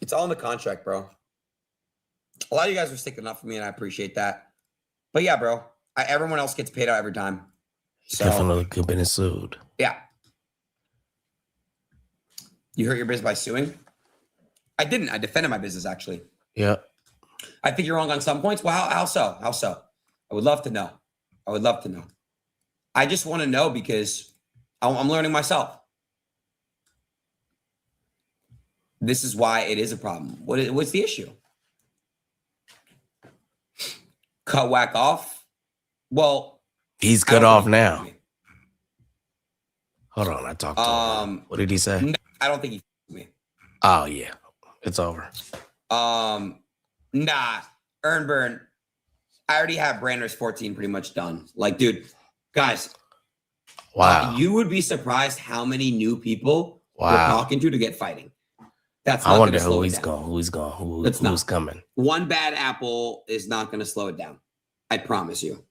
It's all in the contract, bro. A lot of you guys are sticking up for me, and I appreciate that. But yeah, bro, everyone else gets paid out every time. So Definitely could have been sued. yeah, you hurt your business by suing. I didn't. I defended my business actually. Yeah. I think you're wrong on some points. Well, how so? How so? I would love to know. I would love to know. I just want to know because I'm learning myself. This is why it is a problem. What's the issue? Cut Wack off? Well, He's cut off now. Hold on, I talked to him. What did he say? No, I don't think he me. Oh yeah, it's over. Nah, Earn Burn. I already have Branders 14 pretty much done. Like, dude, guys. Wow. You would be surprised how many new people we're talking to get fighting. That's not I wonder slow who it he's down. going. Who's coming? One bad apple is not going to slow it down. I promise you.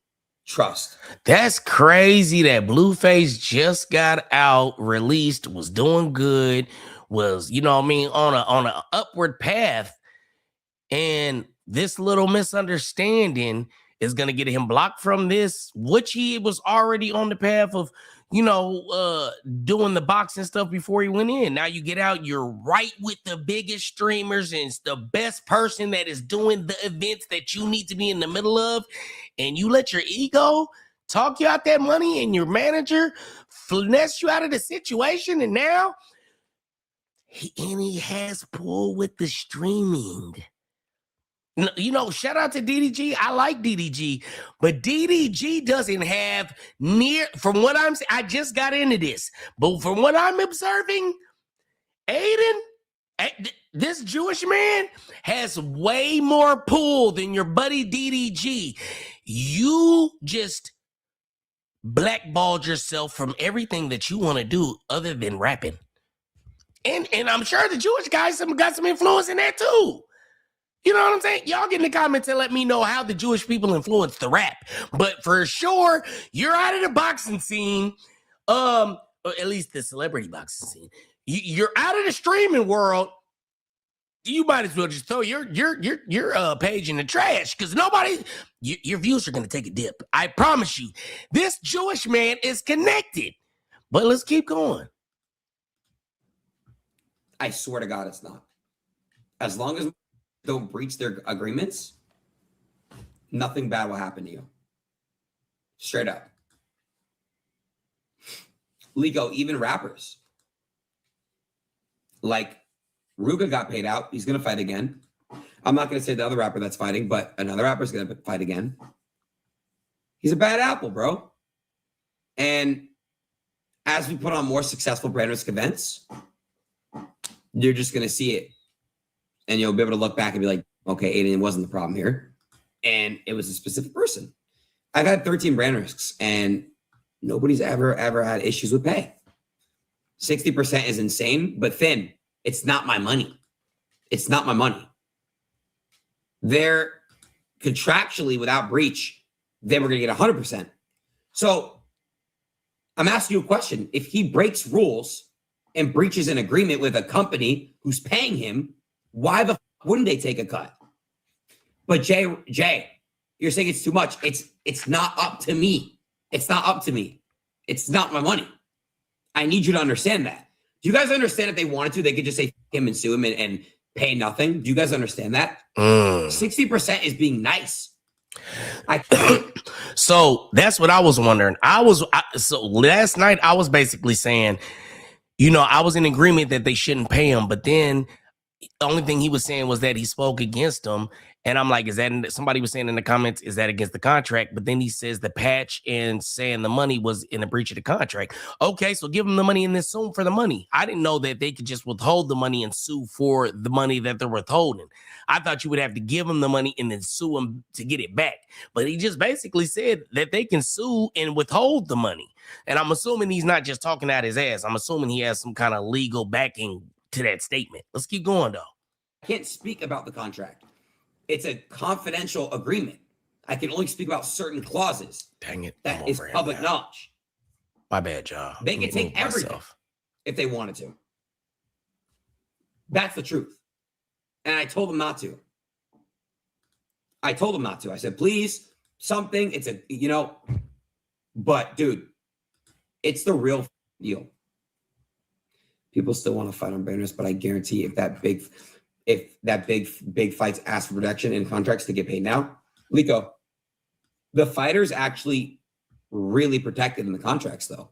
Trust. That's crazy that Blueface just got out, released, was doing good, was, you know what I mean, on an upward path. And this little misunderstanding is going to get him blocked from this, which he was already on the path of, you know, doing the boxing stuff before he went in. Now you get out, you're right with the biggest streamers and it's the best person that is doing the events that you need to be in the middle of. And you let your ego talk you out that money and your manager finesse you out of the situation. And now he has pull with the streaming. You know, shout out to DDG. I like DDG, but DDG doesn't have near, from what I'm saying, I just got into this, but from what I'm observing, Adin, this Jewish man has way more pull than your buddy DDG. You just blackballed yourself from everything that you want to do other than rapping. And I'm sure the Jewish guys got some influence in that too. You know what I'm saying? Y'all get in the comments and let me know how the Jewish people influence the rap. But for sure, you're out of the boxing scene, or at least the celebrity boxing scene. You're out of the streaming world. You might as well just throw your page in the trash because your views are gonna take a dip. I promise you. This Jewish man is connected. But let's keep going. I swear to God, it's not. As long as don't breach their agreements, nothing bad will happen to you. Straight up. Ligo, even rappers. Like, Ruga got paid out. He's going to fight again. I'm not going to say the other rapper that's fighting, but another rapper's going to fight again. He's a bad apple, bro. And as we put on more successful brand risk events, you're just going to see it. And you'll be able to look back and be like, okay, Adin wasn't the problem here. And it was a specific person. I've had 13 brand risks and nobody's ever had issues with pay. 60% is insane, but Finn, it's not my money. It's not my money. They're contractually without breach, they were going to get 100%. So I'm asking you a question. If he breaks rules and breaches an agreement with a company who's paying him, why the wouldn't they take a cut? But Jay, You're saying it's too much. It's not up to me. It's not up to me. It's not my money. I need you to understand that. Do you guys understand if they wanted to, they could just say him and sue him and pay nothing? Do you guys understand that? 60% is being nice. So that's what I was wondering. So last night I was basically saying, I was in agreement that they shouldn't pay him, but then the only thing he was saying was that he spoke against them. And I'm like, somebody was saying in the comments, is that against the contract? But then he says the patch and saying the money was in a breach of the contract. Okay, so give them the money and then sue them for the money. I didn't know that they could just withhold the money and sue for the money that they're withholding. I thought you would have to give them the money and then sue them to get it back. But he just basically said that they can sue and withhold the money. And I'm assuming he's not just talking out his ass. I'm assuming he has some kind of legal backing to that statement. Let's keep going, though. I can't speak about the contract. It's a confidential agreement. I can only speak about certain clauses. Dang it. That is public knowledge. My bad, y'all. They can take everything if they wanted to. That's the truth. And I told them not to. I said, please, something. It's but dude, it's the real deal. People still want to fight on banners, but I guarantee if that big fights ask for protection and contracts to get paid now, Lico, the fighters actually really protected in the contracts, though.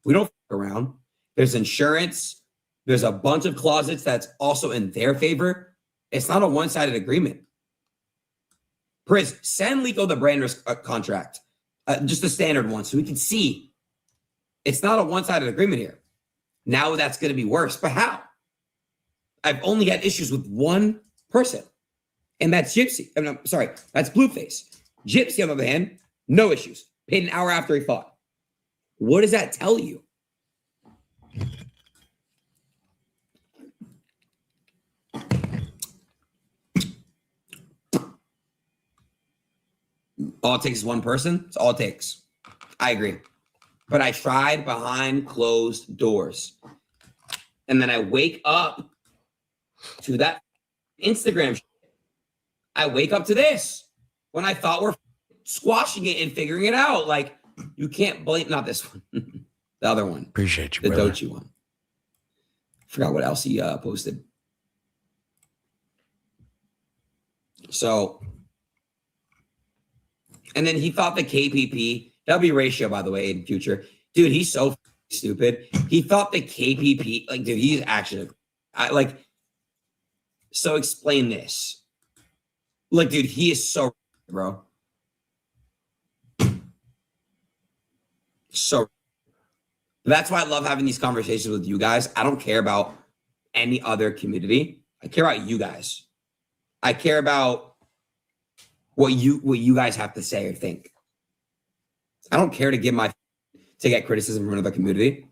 We don't fuck around. There's insurance. There's a bunch of clauses that's also in their favor. It's not a one-sided agreement. Priz, send Lico the brand risk contract, just the standard one, so we can see it's not a one-sided agreement here. Now that's going to be worse, but how? I've only had issues with one person, and that's Gypsy. That's Blueface. Gypsy, on the other hand, no issues. Paid an hour after he fought. What does that tell you? All it takes is one person. It's all it takes. I agree. But I tried behind closed doors. And then I wake up to that Instagram shit. I wake up to this when I thought we're squashing it and figuring it out. Like, you can't blame, not this one, the other one. Appreciate you, the brother. Dochi one. Forgot what else he posted. So, and then he thought the KPP, that'll be ratio, by the way, in future. Dude, he's so stupid. He thought the KPP, like, dude, he's actually, so explain this. Like, dude, he is so, bro. So, that's why I love having these conversations with you guys. I don't care about any other community. I care about you guys. I care about what you guys have to say or think. I don't care to get criticism from another community.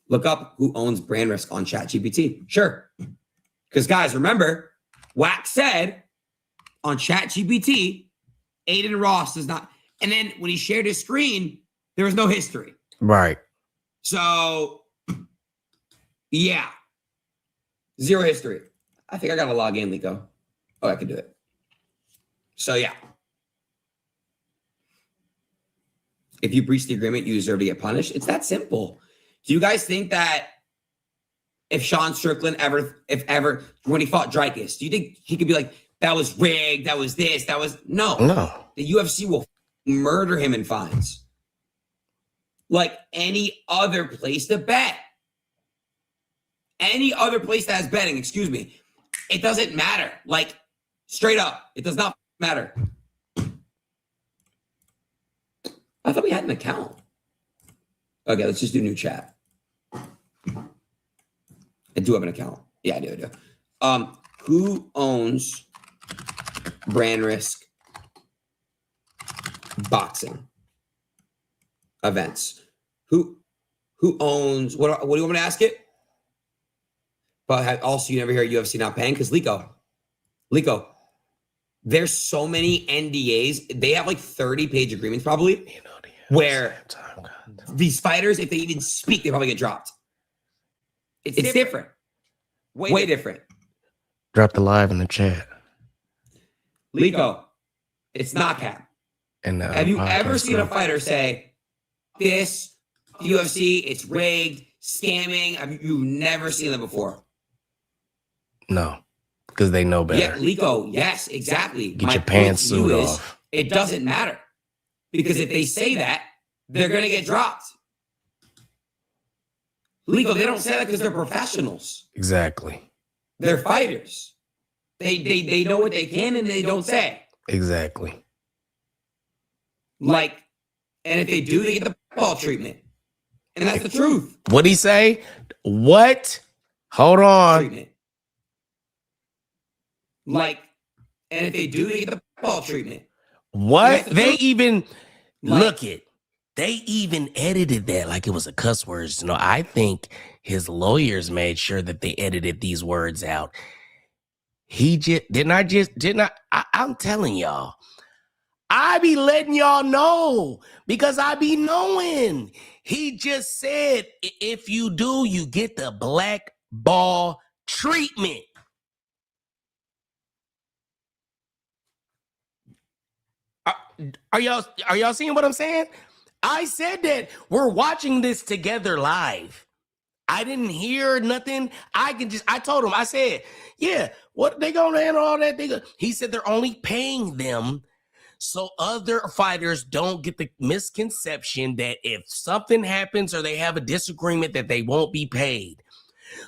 Look up who owns brand risk on ChatGPT. Sure. Because guys, remember, Wack said on ChatGPT, Adin Ross does not. And then when he shared his screen, there was no history. Right. So, yeah. Zero history. I think I got to log in, Lico. Oh, I can do it. So, yeah. If you breach the agreement, you deserve to get punished. It's that simple. Do you guys think that if Sean Strickland ever, when he fought Dreykus, do you think he could be like, that was rigged, that was this, that was... No. The UFC will murder him in fines. Like any other place to bet. Any other place that has betting, excuse me. It doesn't matter. Like, straight up, it does not matter. I thought we had an account. Okay, let's just do new chat. I do have an account. Yeah, I do. Who owns brand risk boxing events? Who owns what do you want me to ask it? But also, you never hear UFC not paying because Lico, there's so many NDAs. They have like 30-page agreements probably, where these fighters, if they even speak, they probably get dropped. It's different. Way different. Drop the live in the chat. Lico, It's not cap. And have you ever seen a fighter say, this UFC, it's rigged, scamming? You've never seen that before. No, because they know better. Yeah, Lico, yes, exactly. Get your pantsuit off. It doesn't matter. Because if they say that, they're going to get dropped. Lico, they don't say that because they're professionals. Exactly. They're fighters. They know what they can and they don't say. Exactly. Like, and if they do, they get the ball treatment. And that's the truth. What'd he say? What? Hold on. Treatment. Like, and if they do, they get the ball treatment. What? They even look it. They even edited that like it was a cuss words. No, I think his lawyers made sure that they edited these words out. He just I'm telling y'all. I be letting y'all know because I be knowing. He just said, if you do, you get the black ball treatment. Are y'all seeing what I'm saying? I said that we're watching this together live. I didn't hear nothing. I told him, I said, yeah, what they gonna handle all that? He said they're only paying them so other fighters don't get the misconception that if something happens or they have a disagreement that they won't be paid.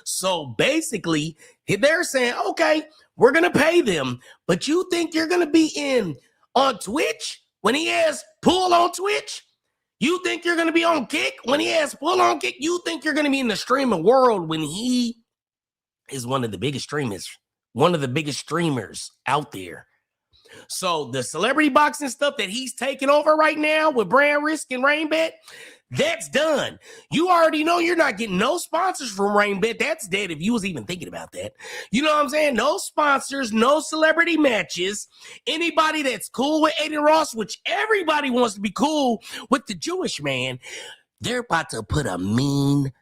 So basically, they're saying, okay, we're going to pay them, but you think you're going to be on Twitch when he has pull on Twitch? You think you're going to be on Kick when he has pull on Kick? You think you're going to be in the streaming world when he is one of the biggest streamers out there? So the celebrity boxing stuff that he's taking over right now with Brand Risk and Rainbet, that's done. You already know you're not getting no sponsors from Rainbet. That's dead if you was even thinking about that. You know what I'm saying? No sponsors, no celebrity matches. Anybody that's cool with Adin Ross, which everybody wants to be cool with the Jewish man, they're about to put a mean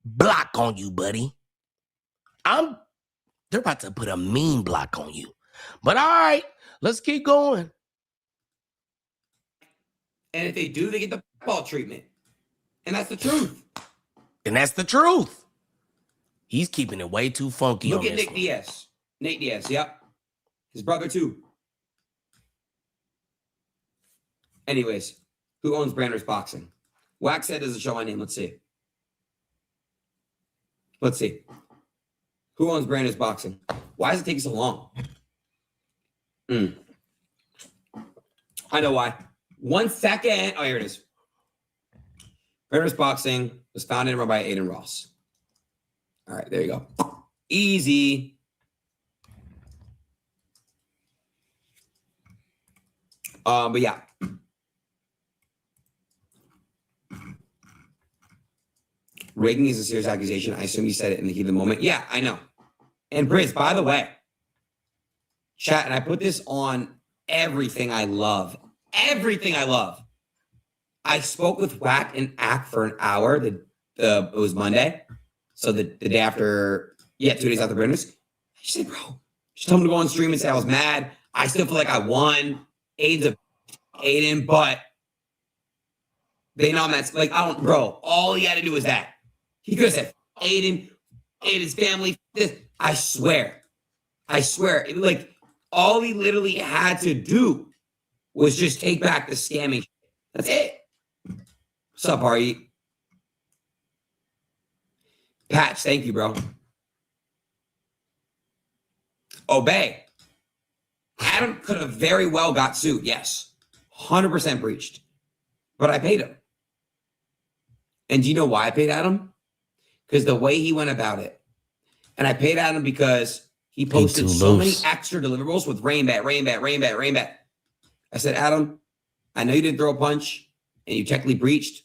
block on you, buddy. They're about to put a mean block on you. But all right. Let's keep going. And if they do, they get the ball treatment. And that's the truth. And that's the truth. He's keeping it way too funky. Look at Nick Diaz. Nate Diaz, yep. His brother too. Anyways, who owns Branders Boxing? Wax said doesn't show my name. Let's see. Who owns Branders Boxing? Why is it taking so long? I know why. 1 second. Oh, here it is. Branders Boxing was founded and run by Adin Ross. All right, there you go. Easy. But yeah. Rigging is a serious accusation. I assume you said it in the heat of the moment. Yeah, I know. And Briz, by the way, chat, and I put this on everything I love. Everything I love. I spoke with Wack and Ack for an hour. It was Monday. So the day after, 2 days after Branders. I said, bro, she told me to go on stream and say I was mad. I still feel like I won. Adin, but they know I'm not, like, I don't, bro, all he had to do was that. He could have said, Adin's family, this. I swear. Like, all he literally had to do was just take back the scamming. That's it. What's up, Ari? Patch, thank you, bro. Obey. Adam could have very well got sued, yes. 100% breached. But I paid him. And do you know why I paid Adam? Because the way he went about it. And I paid Adam because he posted so many extra deliverables with Rainbat. I said, Adam, I know you didn't throw a punch and you technically breached,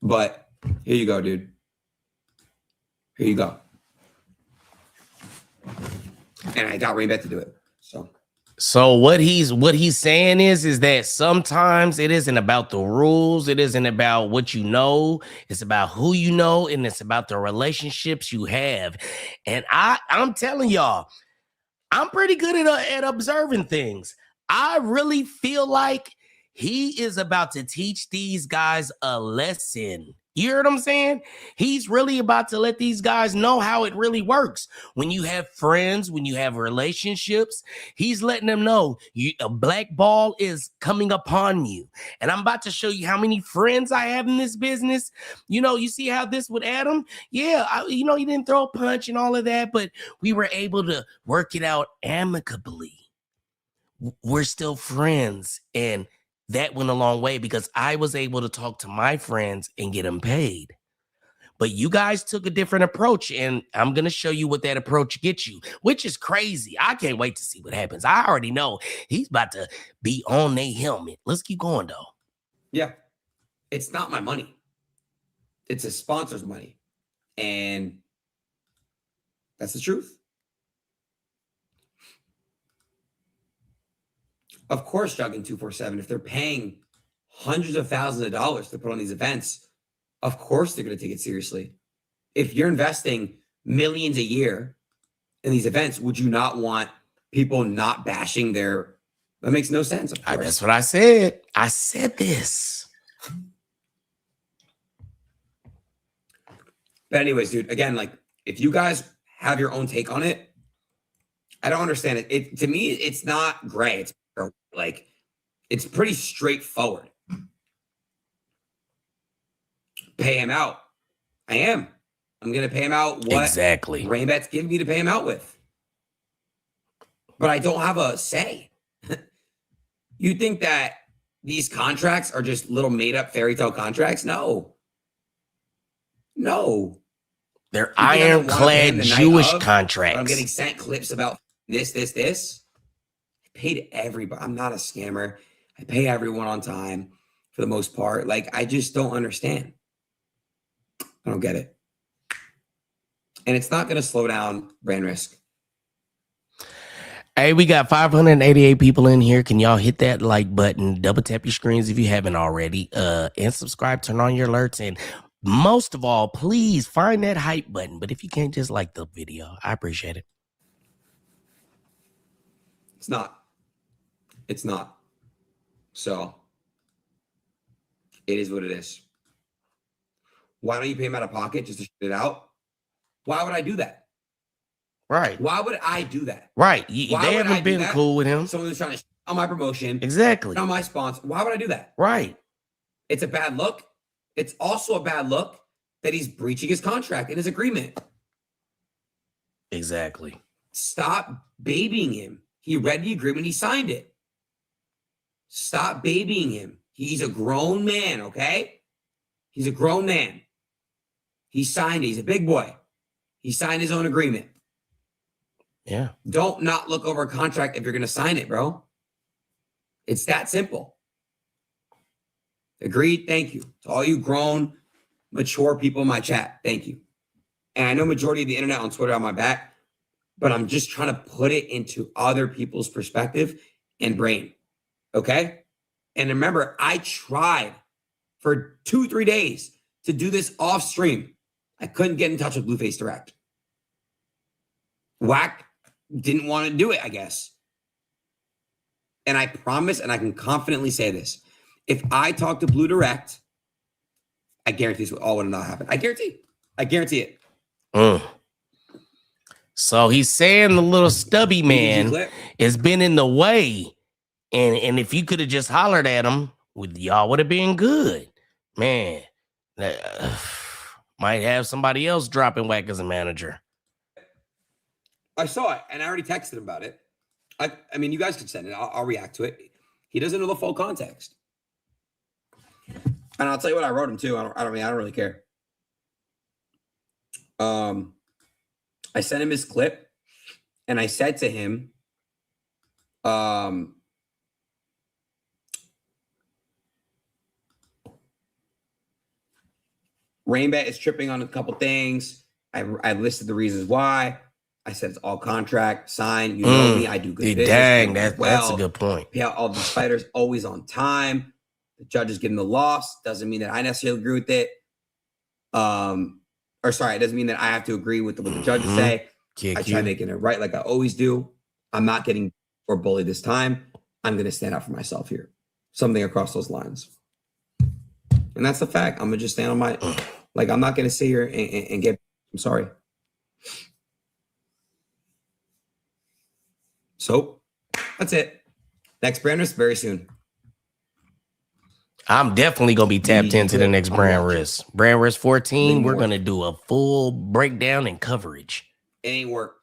but here you go, dude. Here you go. And I got Rainbat to do it. So what he's saying is that sometimes it isn't about the rules, it isn't about what you know, it's about who you know, and it's about the relationships you have. And I'm telling y'all, I'm pretty good at observing things. I really feel like he is about to teach these guys a lesson. You hear what I'm saying? He's really about to let these guys know how it really works. When you have friends, when you have relationships, he's letting them know a black ball is coming upon you. And I'm about to show you how many friends I have in this business. You know, you see how this with Adam? Yeah, he didn't throw a punch and all of that, but we were able to work it out amicably. We're still friends. And that went a long way because I was able to talk to my friends and get them paid. But you guys took a different approach, and I'm going to show you what that approach gets you, which is crazy. I can't wait to see what happens. I already know he's about to be on their helmet. Let's keep going, though. Yeah. It's not my money. It's a sponsor's money. And that's the truth. Of course, Jugging 247, if they're paying hundreds of thousands of dollars to put on these events, of course they're going to take it seriously. If you're investing millions a year in these events, would you not want people not bashing their... That makes no sense, of course. That's what I said. I said this. But anyways, dude, again, like, if you guys have your own take on it, I don't understand it. To me, it's not gray. It's like, it's pretty straightforward. Pay him out. I am. I'm going to pay him out what exactly Rainbet's giving me to pay him out with. But I don't have a say. You think that these contracts are just little made-up fairy tale contracts? No. They're ironclad Jewish contracts. I'm getting sent clips about this. I paid everybody. I'm not a scammer. I pay everyone on time for the most part. Like, I just don't understand. I don't get it. And it's not going to slow down brand risk. Hey, we got 588 people in here. Can y'all hit that like button? Double tap your screens if you haven't already. And subscribe, turn on your alerts. And most of all, please find that hype button. But if you can't, just like the video. I appreciate it. It's not. So it is what it is. Why don't you pay him out of pocket just to shit it out? Why would I do that? Right. Why would I do that? Right. They haven't been cool with him. Someone who's trying to shit on my promotion. Exactly. On my sponsor. Why would I do that? Right. It's a bad look. It's also a bad look that he's breaching his contract and his agreement. Exactly. Stop babying him. He read the agreement. He signed it. Stop babying him. He's a grown man, okay? He's a grown man. He signed it. He's a big boy. He signed his own agreement. Yeah. Don't not look over a contract if you're going to sign it, bro. It's that simple. Agreed. Thank you. To all you grown, mature people in my chat, thank you. And I know majority of the internet on Twitter on my back, but I'm just trying to put it into other people's perspective and brain. Okay? And remember, I tried for 2-3 days to do this off stream. I couldn't get in touch with Blueface Direct. Wack didn't want to do it, I guess. And I promise, and I can confidently say this, if I talk to Blue Direct, I guarantee this all would not happen. I guarantee it. So he's saying the little stubby man has been in the way. And if you could have just hollered at him, y'all would have been good. Man, might have somebody else dropping Wack as a manager. I saw it, and I already texted him about it. I mean, you guys can send it. I'll react to it. He doesn't know the full context. And I'll tell you what I wrote him too. I don't really care. I sent him his clip, and I said to him, Rainbet is tripping on a couple things. I listed the reasons why. I said it's all contract, sign. You know me, I do good business. Dang, that's a good point. Pay out all these fighters always on time. The judges give them the loss. Doesn't mean that I necessarily agree with it. It doesn't mean that I have to agree with what the judges say. I try making it right like I always do. I'm not getting or bullied this time. I'm going to stand up for myself here. Something across those lines. And that's the fact. I'm going to just stand on my, like, I'm not going to sit here and get, I'm sorry. So that's it. Next brand risk very soon. I'm definitely going to be tapped into the next brand risk. Brand risk 14, we're going to do a full breakdown and coverage. It ain't work.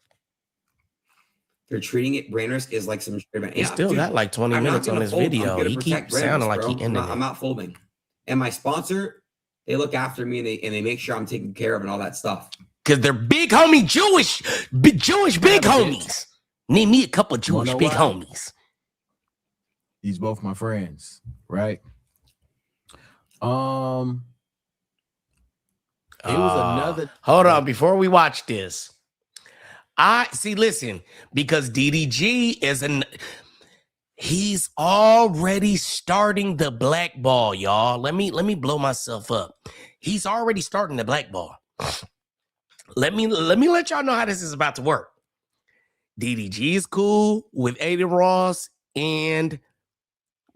They're treating it, brand risk is like some shit. He still got like 20 minutes on this video. He keeps sounding like he ended it. I'm not folding. And my sponsor, they look after me and they make sure I'm taken care of and all that stuff. Because they're big homie Jewish big homies. Need me a couple of Jewish big homies. These both my friends, right? It was another. Hold on, before we watch this, listen, because DDG is he's already starting the blackball, y'all. Let me blow myself up. He's already starting the blackball. Let me let y'all know how this is about to work. DDG is cool with Adin Ross and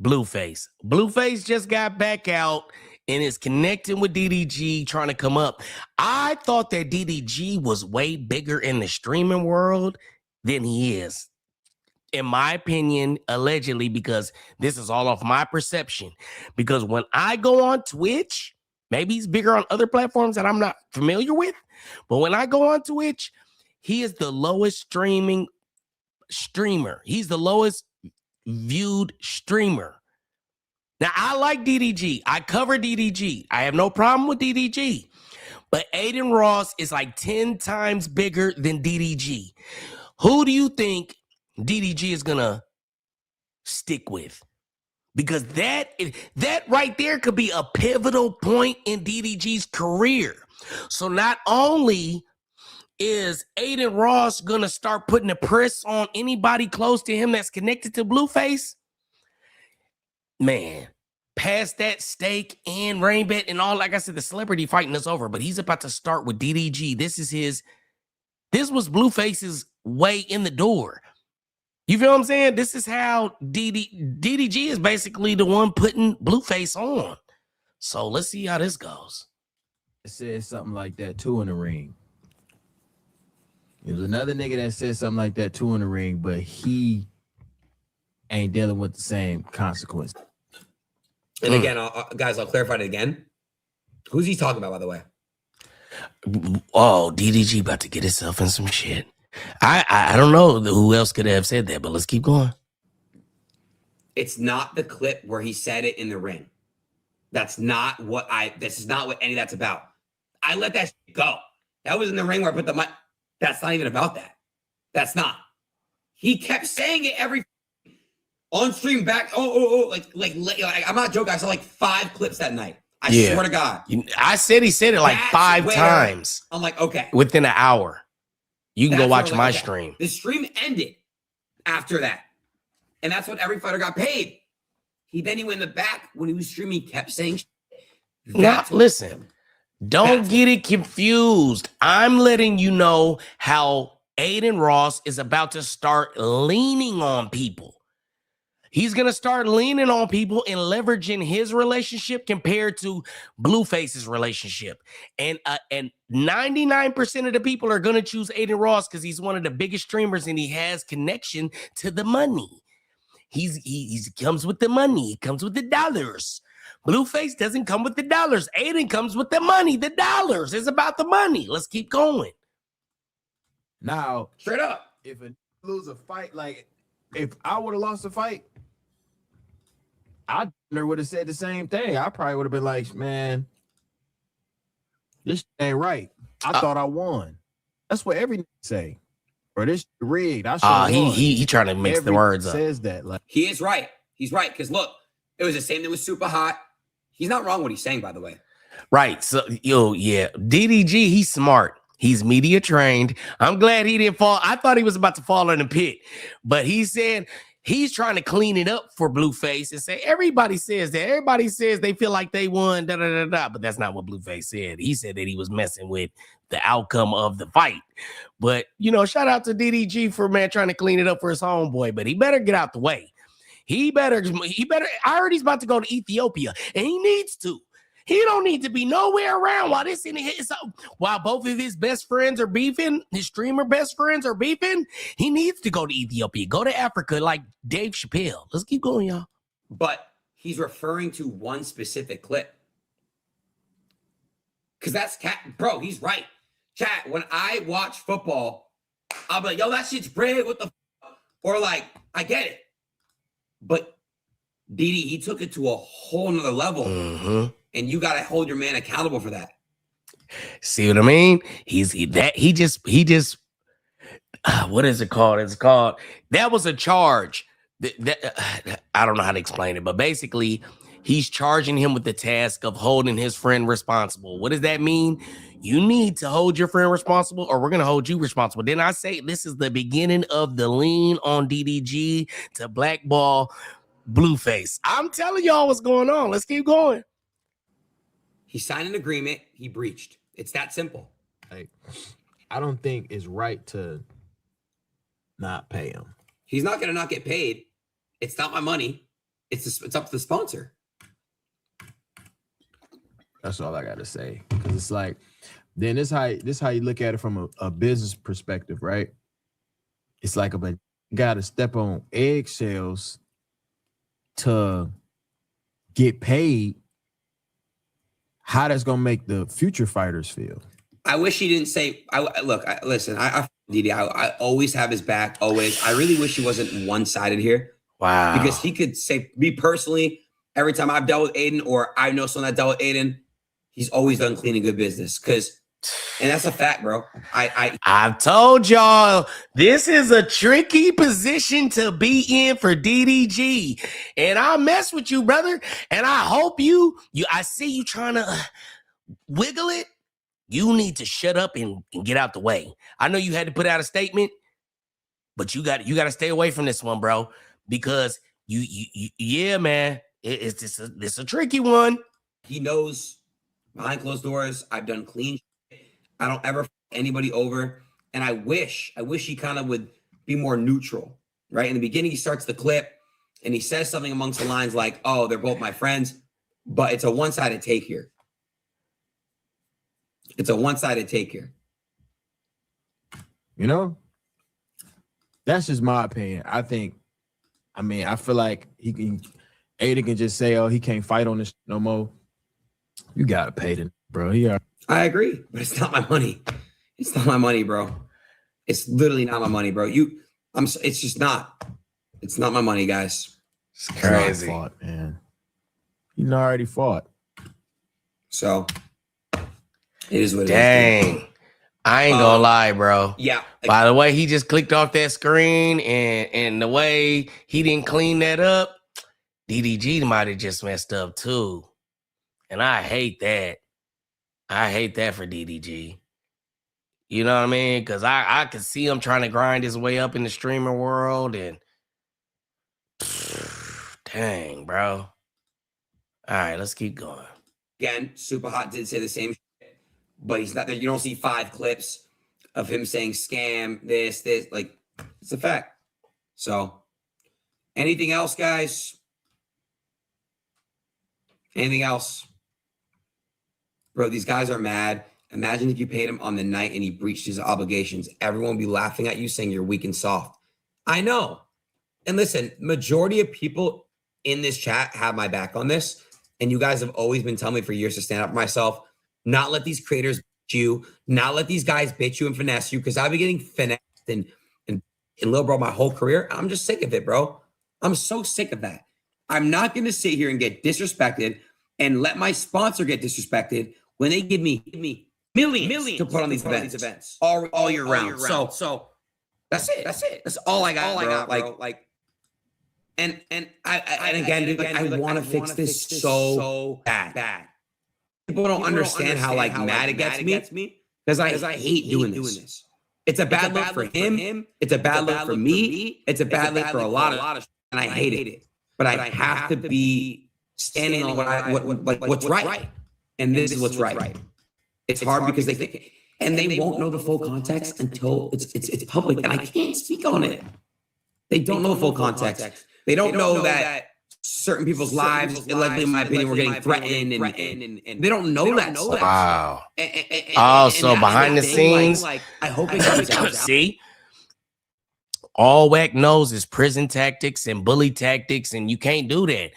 Blueface. Blueface just got back out and is connecting with DDG, trying to come up. I thought that DDG was way bigger in the streaming world than he is. In my opinion, allegedly, because this is all off my perception. Because when I go on Twitch, maybe he's bigger on other platforms that I'm not familiar with, but when I go on Twitch, he is the lowest streamer. He's the lowest viewed streamer. Now, I like DDG. I cover DDG. I have no problem with DDG. But Adin Ross is like 10 times bigger than DDG. Who do you think DDG is going to stick with? Because that right there could be a pivotal point in DDG's career. So not only is Adin Ross going to start putting the press on anybody close to him that's connected to Blueface, man, past that stake and rain bet and all, like I said, the celebrity fighting is over, but he's about to start with DDG. This was Blueface's way in the door. You feel what I'm saying? This is how DDG is basically the one putting Blueface on. So let's see how this goes. It said something like that too in the ring. It was another nigga that said something like that too in the ring, but he ain't dealing with the same consequence. And again, guys, I'll clarify it again. Who's he talking about, by the way? Oh, DDG about to get himself in some shit. I don't know who else could have said that, but let's keep going. It's not the clip where he said it in the ring. This is not what any of that's about. I let that shit go. That was in the ring where I put the mic. That's not even about that. That's not. He kept saying it every on stream back. Like I'm not joking. I saw like 5 clips that night. I swear to God. I said he said it like 5 times. I'm like, okay. Within an hour. You can go watch my stream. The stream ended after that. And that's what every fighter got paid. He went in the back when he was streaming, he kept saying listen. Don't get it confused. I'm letting you know how Adin Ross is about to start leaning on people. He's going to start leaning on people and leveraging his relationship compared to Blueface's relationship. And 99% of the people are going to choose Adin Ross because he's one of the biggest streamers and he has connection to the money. He comes with the money. He comes with the dollars. Blueface doesn't come with the dollars. Adin comes with the money, the dollars. It's about the money. Let's keep going. Now, straight up, if I lose a fight, like if I would have lost a fight, I would have said the same thing. I probably would have been like, man, this ain't right. I thought I won. That's what every say. Or this rigged. He trying to mix the words up. Says that like he is right. He's right because look, it was the same thing with Super Hot. He's not wrong what he's saying, by the way. Right. So DDG, he's smart. He's media trained. I'm glad he didn't fall. I thought he was about to fall in the pit, but he said he's trying to clean it up for Blueface and say everybody says that. Everybody says they feel like they won. But that's not what Blueface said. He said that he was messing with the outcome of the fight. But shout out to DDG for trying to clean it up for his homeboy. But he better get out the way. He better. I heard he's about to go to Ethiopia, and he needs to. He don't need to be nowhere around while while both of his best friends are beefing, his streamer best friends are beefing. He needs to go to Ethiopia, go to Africa like Dave Chappelle. Let's keep going, y'all. But he's referring to one specific clip. Because that's bro, he's right. Chat, when I watch football, I'll be like, yo, that shit's great. What the Or like, I get it. But Didi, he took it to a whole nother level. Mm-hmm. And you got to hold your man accountable for that. See what I mean? He just what is it called? It's called, that was a charge. I don't know how to explain it, but basically he's charging him with the task of holding his friend responsible. What does that mean? You need to hold your friend responsible, or we're going to hold you responsible. Then I say this is the beginning of the lean on DDG to blackball Blueface. I'm telling y'all what's going on. Let's keep going. He signed an agreement. He breached. It's that simple. Like, I don't think it's right to not pay him. He's not going to not get paid. It's not my money. It's up to the sponsor. That's all I got to say. Because it's like, then this how you look at it from a business perspective, right? It's like you got to step on eggshells to get paid. How that's gonna make the future fighters feel? I wish he didn't say. Listen. Didi, I always have his back. Always. I really wish he wasn't one-sided here. Wow. Because he could say, me personally, every time I've dealt with Adin, or I know someone that dealt with Adin, he's always done clean and good business. And that's a fact, bro. I've told y'all this is a tricky position to be in for DDG, and I'll mess with you, brother. And I hope I see you trying to wiggle it. You need to shut up and get out the way. I know you had to put out a statement, but you got to stay away from this one, bro, because yeah, man, it's a tricky one. He knows behind closed doors, I've done clean. I don't ever f anybody over. And I wish he kind of would be more neutral, right? In the beginning, he starts the clip and he says something amongst the lines like, oh, they're both my friends, but it's a one-sided take here. It's a one-sided take here. You know, that's just my opinion. I feel like Adin can just say, oh, he can't fight on this no more. You got to pay them, bro. I agree, but it's not my money. It's not my money, bro. It's literally not my money, bro. It's just not. It's not my money, guys. It's crazy. Fought, man. You already fought. So it is what it is. Dang. I ain't gonna lie, bro. Yeah. By the way, he just clicked off that screen, and the way he didn't clean that up, DDG might have just messed up too. And I hate that. I hate that for DDG. You know what I mean? Because I could see him trying to grind his way up in the streamer world, and dang, bro. All right, let's keep going. Again, Super Hot did say the same shit, but he's not there. You don't see 5 clips of him saying scam, this. Like, it's a fact. So, anything else, guys? Anything else? Bro, these guys are mad. Imagine if you paid him on the night and he breached his obligations. Everyone would be laughing at you saying you're weak and soft. I know. And listen, majority of people in this chat have my back on this. And you guys have always been telling me for years to stand up for myself, not let these creators bitch you, not let these guys bitch you and finesse you, because I've been getting finessed and little bro my whole career. I'm just sick of it, bro. I'm so sick of that. I'm not going to sit here and get disrespected and let my sponsor get disrespected when they give me millions to put on these events all year round. So that's it. That's all I got, bro. And I want to fix this so bad. People don't understand how mad it gets me because I hate doing this. It's a bad look for him. It's a bad look for me. It's a bad look for a lot of, and I hate it. But I have to be standing on what's right, and this is what's right. It's hard because they think, and they won't know the full context until it's public, and I can't speak on it. They don't know full context. They don't know that certain people's lives, in my opinion, were getting threatened, and they don't know that stuff. Wow. So behind the scenes, like I hope it comes out. See, all Wack knows is prison tactics and bully tactics, and you can't do that.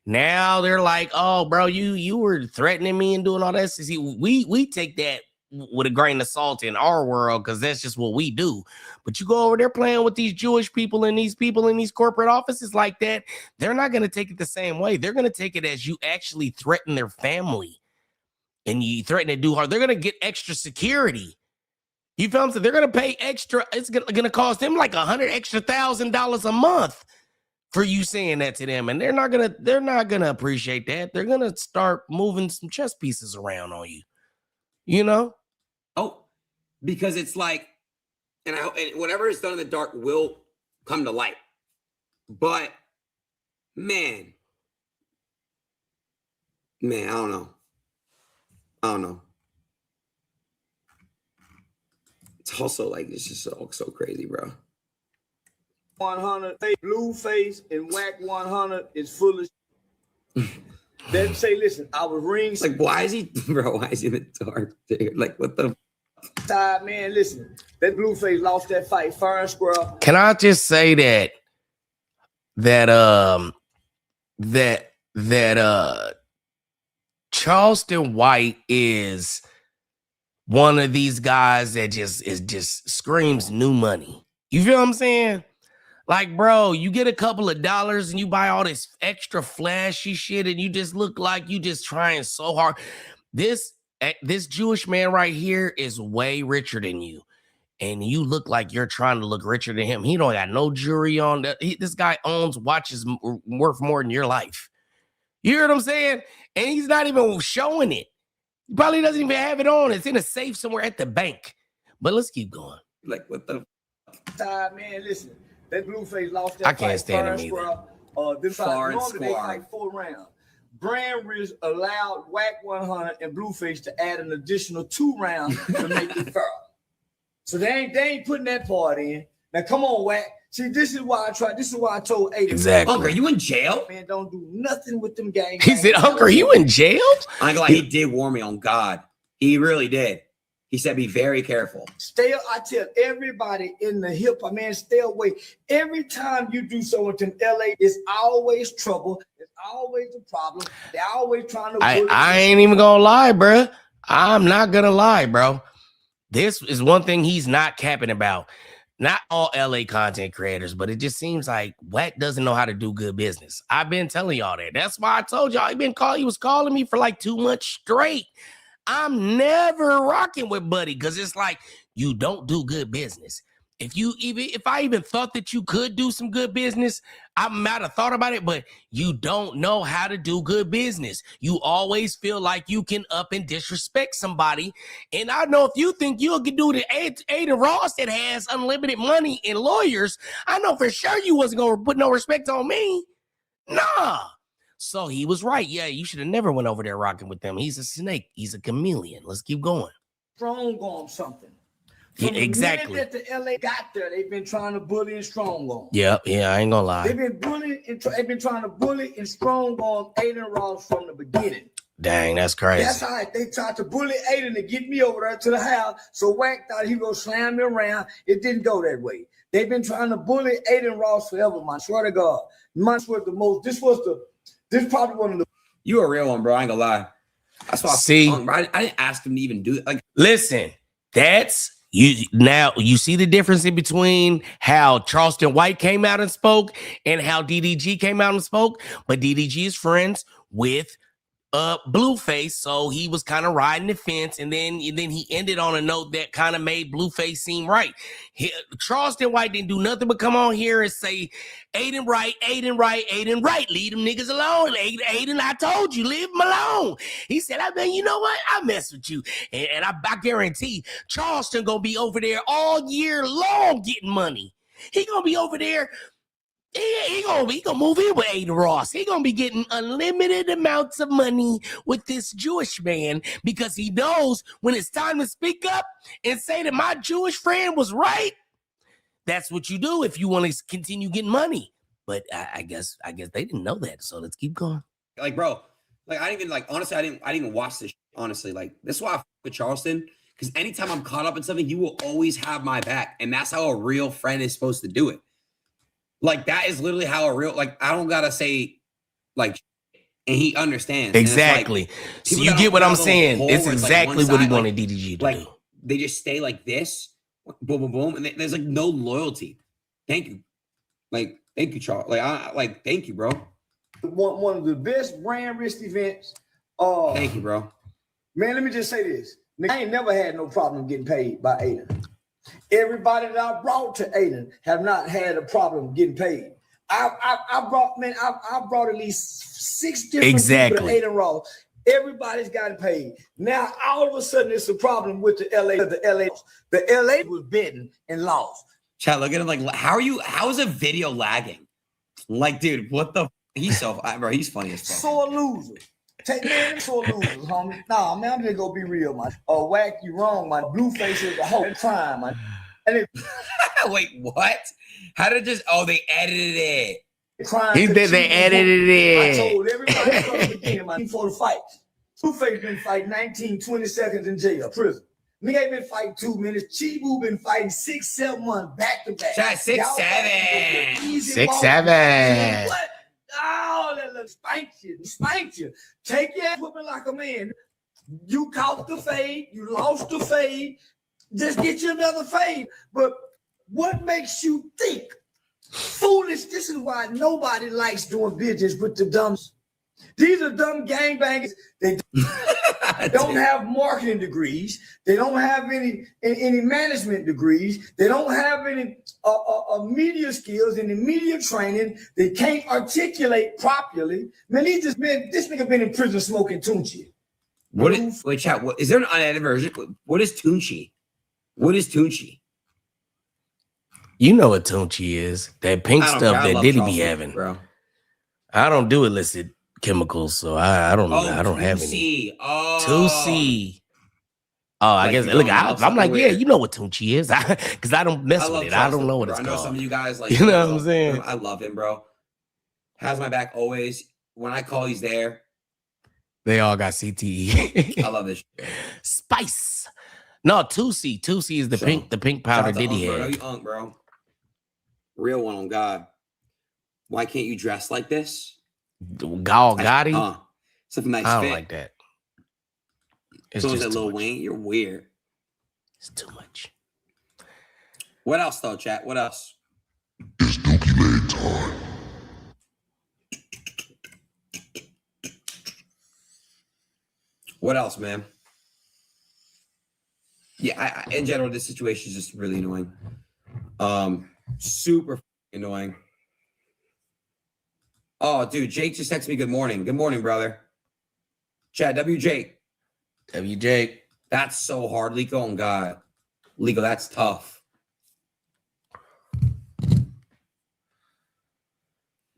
Now they're like, oh, bro, you were threatening me and doing all that. See, we take that with a grain of salt in our world because that's just what we do. But you go over there playing with these Jewish people and these people in these corporate offices like that, they're not going to take it the same way. They're going to take it as you actually threaten their family and you threaten to do hard. They're going to get extra security. You feel me? So they're going to pay extra. It's going to cost them like $100,000 extra a month for you saying that to them. And they're not going to appreciate that. They're going to start moving some chess pieces around on you. You know? Oh, because it's like, and whatever is done in the dark will come to light. But man, I don't know. It's also like, it's just so crazy, bro. 100, Blueface and Wack100 is full of Then say, listen, I was rings. Like, why is he in the dark, dude? Like, what the time, man? Listen, that Blueface lost that fight fair and square. Can I just say that Charleston White is one of these guys that just screams new money. You feel what I'm saying? Like, bro, you get a couple of dollars and you buy all this extra flashy shit and you just look like you just trying so hard. This Jewish man right here is way richer than you. And you look like you're trying to look richer than him. He don't got no jewelry on. This guy owns watches worth more than your life. You hear what I'm saying? And he's not even showing it. He probably doesn't even have it on. It's in a safe somewhere at the bank. But let's keep going. Like, what the man, listen. That Blueface lost that I can't stand him either. This normally they fight 4 rounds. Brand Riz allowed Wack100 and Blueface to add an additional 2 rounds to make it fair. So they ain't putting that part in. Now come on, Wack. See, this is why I told Adin. Exactly. Uncle, are you in jail? Man, don't do nothing with them gangs. He said, Uncle, are you in jail? I'm like, he did warn me on God. He really did. He said, be very careful. I tell everybody in the hip hop, man, stay away. Every time you do something in LA, it's always trouble. It's always a problem. They're always trying to. I ain't even gonna lie, bro. I'm not gonna lie, bro. This is one thing he's not capping about. Not all LA content creators, but it just seems like Wack doesn't know how to do good business. I've been telling y'all that. That's why I told y'all he was calling me for like 2 months straight. I'm never rocking with Buddy because it's like you don't do good business. If I even thought that you could do some good business, I might have thought about it, but you don't know how to do good business. You always feel like you can up and disrespect somebody. And I know if you think you can do the Adin Ross that has unlimited money and lawyers, I know for sure you wasn't going to put no respect on me. Nah. So he was right. Yeah, you should have never went over there rocking with them. He's a snake. He's a chameleon. Let's keep going. Strong on something. Yeah, exactly. That the LA got there, they've been trying to bully and strong on. Yeah, I ain't gonna lie. They've been trying to bully and strong on Adin Ross from the beginning. Dang, that's crazy. That's all right. They tried to bully Adin to get me over there to the house. So Wack thought he was gonna slam me around. It didn't go that way. They've been trying to bully Adin Ross forever, man. Swear to God. This probably one of the. You a real one, bro. I ain't gonna lie. That's why I didn't ask him to even do it. Like, listen, that's you. Now you see the difference in between how Charleston White came out and spoke and how DDG came out and spoke. But DDG is friends with Blueface, so he was kind of riding the fence, and then he ended on a note that kind of made Blueface seem right. Charleston White didn't do nothing but come on here and say, Adin right, leave them niggas alone. Adin, I told you, leave them alone. He said, I mean, you know what? I mess with you. And I guarantee Charleston gonna be over there all year long getting money. He gonna be over there. He gonna move in with Adin Ross. He gonna be getting unlimited amounts of money with this Jewish man because he knows when it's time to speak up and say that my Jewish friend was right. That's what you do if you want to continue getting money. But I guess they didn't know that. So let's keep going. Like, bro, like I didn't even like honestly, I didn't even watch this. Honestly, like this is why I fuck with Charleston. Because anytime I'm caught up in something, you will always have my back. And that's how a real friend is supposed to do it. Like, that is literally how a real, like, I don't gotta say, like, and he understands. Exactly. Like, so you get what I'm saying. It's exactly what he wanted DDG to do. They just stay like this, boom, boom, boom, and there's like no loyalty. Thank you. Like, thank you, Charles. Like, thank you, bro. One of the best brand risk events. Thank you, bro. Man, let me just say this. I ain't never had no problem getting paid by Adin. Everybody that I brought to Adin have not had a problem getting paid. I brought at least 6 different people to Adin Raw. Everybody's gotten paid. Now all of a sudden it's a problem with the LA. The LA was betting and lost. Chat, look at him like, how is a video lagging? Like, dude, what the? He's so, bro, he's funny as fuck. Sore loser. Take man, sore losers, homie. Nah, man, I'm just gonna be real, man. Wack, you wrong, man. Blueface is a whole crime, man. And wait, what? How did it just? Oh, they edited it. They edited it. I told everybody from the beginning, man, before the fight. Blueface been fighting 19, 20 seconds in jail, prison. Nigga ain't been fighting 2 minutes. Chibu been fighting 6, 7 months back to back. Shot 6, 7. 6, 7. What? Oh, that little spanked you. Take your ass whooping like a man. You caught the fade. You lost the fade. Just get you another fade. But what makes you think? Foolish. This is why nobody likes doing business with the dumbs. These are dumb gangbangers. They don't have marketing degrees. They don't have any management degrees. They don't have any media skills, any media training. They can't articulate properly. Man, this nigga been in prison smoking Tunchi. Wait, chat. What is there an unedited version? What is Tunchi? What is Tunchi? You know what Tunchi is? That pink stuff that Diddy be having, bro. I don't do illicit chemicals, so I don't know. I don't have any. Tunchi. Oh, I guess. Look, I'm like, yeah, you know what Tunchi is, because I don't mess with it. I don't know what it's called. I know some of you guys like. You know what I'm saying? I love him, bro. Has my back always. When I call, he's there. They all got CTE. I love this shit. Spice. No, Tunchi. Tunchi is the pink powder Diddy had. Bro. You unk, bro. Real one on God. Why can't you dress like this? Gotti. Something nice. I don't like that. It's just that Lil Wayne. You're weird. It's too much. What else, though, chat? What else? It's Dookie Leg time. What else, man? Yeah, in general, this situation is just really annoying. Super annoying. Oh, dude, Jake just texted me good morning. Good morning, brother. Chad, W. Jake. That's so hard. Lico on God. Lico, that's tough.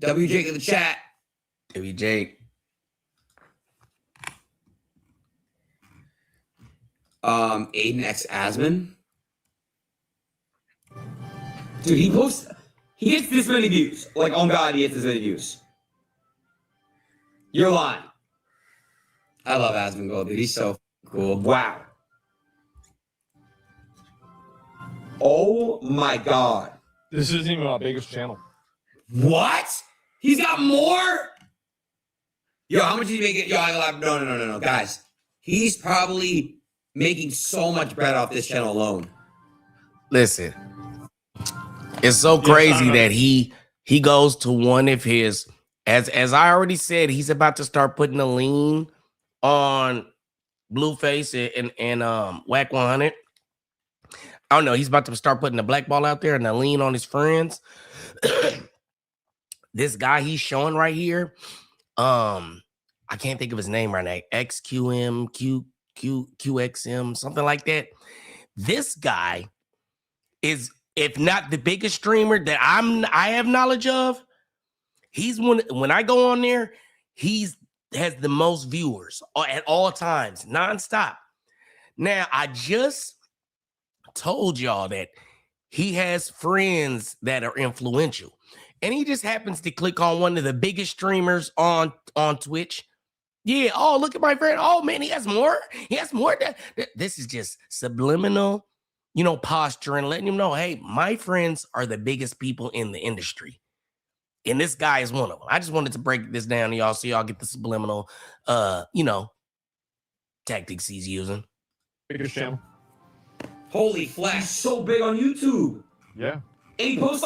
W. Jake in the chat. W. Jake. Adin X Asman. Dude, he gets this many views. Like, on God, he gets this many views. You're lying. I love Asman Gold, dude. He's so cool. Wow. Oh my God. This isn't even my biggest channel. What? He's got more? Yo, how much did he make it? Yo, no. Guys, he's probably making so much bread off this channel alone. Listen, it's so crazy that he goes to one of his, as I already said, he's about to start putting a lean on Blueface and Wack100. I don't know. He's about to start putting the black ball out there and a lean on his friends. This guy he's showing right here, I can't think of his name right now. XQM, QXM, something like that. This guy is, if not the biggest streamer that I have knowledge of, he's when I go on there, has the most viewers at all times, nonstop. Now, I just told y'all that he has friends that are influential. and he just happens to click on one of the biggest streamers on Twitch. Yeah. Oh, look at my friend. Oh man, he has more. He has more. This is just subliminal, posturing, letting him know, hey, my friends are the biggest people in the industry. And this guy is one of them. I just wanted to break this down to y'all so y'all get the subliminal, tactics he's using. Biggest channel. Holy flash, so big on YouTube. Yeah. And he posts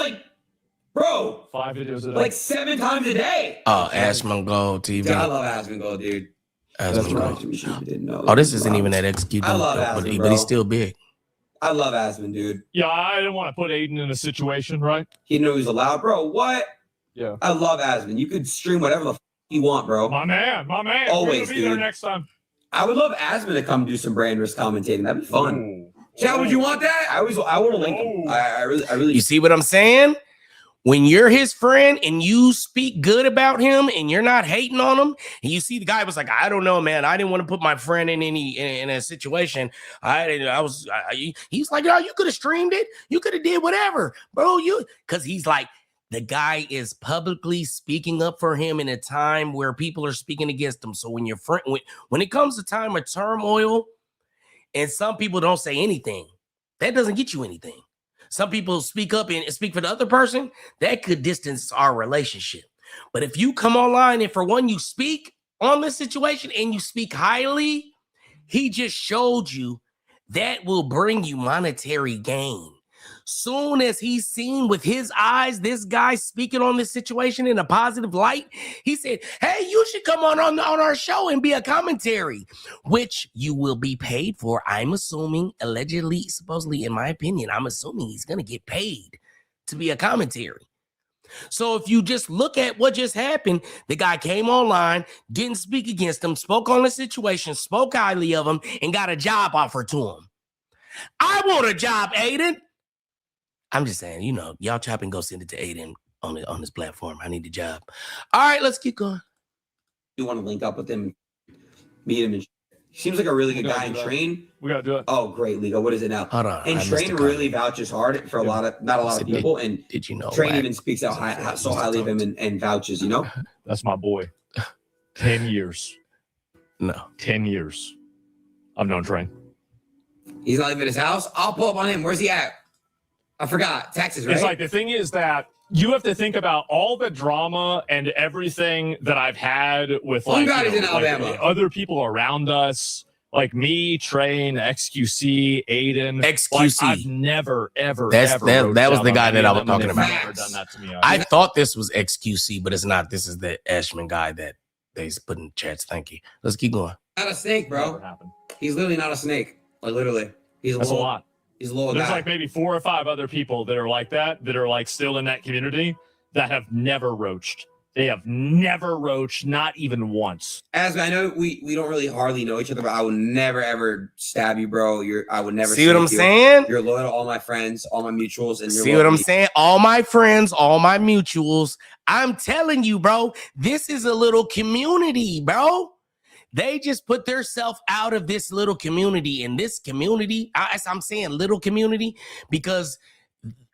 bro, 5 videos a day. 7 times a day. Oh, Asmongold TV. Dude, I love Asmongold, dude. Asmongold. Oh, this isn't even that XQ. I love Asmon, but he's still big. I love Asmon, dude. Yeah, I didn't want to put Adin in a situation, right? He knew he was allowed, bro. What? Yeah. I love Asmon. You could stream whatever the you want, bro. My man. Always, We're gonna be there dude. next time. I would love Asmon to come do some brand risk commentating. That'd be fun. Ooh. Chad, would you want that? I want to link him. I really. You see what I'm saying? When you're his friend and you speak good about him and you're not hating on him, and you see the guy was like, I don't know, man. I didn't want to put my friend in a situation. He's like, oh, you could have streamed it. You could have did whatever, bro. Because he's like, the guy is publicly speaking up for him in a time where people are speaking against him. So when your friend, when it comes to time of turmoil, and some people don't say anything, that doesn't get you anything. Some people speak up and speak for the other person, that could distance our relationship. But if you come online and for one, you speak on this situation and you speak highly, he just showed you that will bring you monetary gain. Soon as he's seen with his eyes, this guy speaking on this situation in a positive light, he said, hey, you should come on our show and be a commentary, which you will be paid for. I'm assuming, allegedly, supposedly, in my opinion, I'm assuming he's going to get paid to be a commentary. So if you just look at what just happened, the guy came online, didn't speak against him, spoke on the situation, spoke highly of him, and got a job offered to him. I want a job, Adin. I'm just saying, y'all chop and go send it to Adin on this platform. I need a job. All right, let's keep going. You want to link up with him, meet him, and he seems like a really good guy in train. We gotta do it. Oh, great, Ligo. What is it now? Hold on. And train really vouches hard for not a lot of people. And did you know train even speaks out so highly of him and vouches, That's my boy. 10 years. No. 10 years. I've known Train. He's not leaving his house. I'll pull up on him. Where's he at? I forgot. Texas, right? It's like the thing is that you have to think about all the drama and everything that I've had with in Alabama. Other people around us, like me, Train, XQC, Adin. XQC. I've never, ever, that was the guy that I was talking about. Never done that to me. I thought this was XQC, but it's not. This is the Ashman guy that they's put in chats. Thank you. Let's keep going. Not a snake, bro. He's literally not a snake. Like literally. That's a lot. He's a little There's guy. like maybe 4 or 5 other people that are like that are like still in that community that have never roached. They have never roached, not even once. As I know we don't really hardly know each other, but I would never ever stab you, bro. I would never see what I'm saying. You're loyal to all my friends, all my mutuals, and you're see what I'm saying. All my friends, all my mutuals. I'm telling you, bro. This is a little community, bro. They just put themselves out of this little community. In this community, I'm saying little community because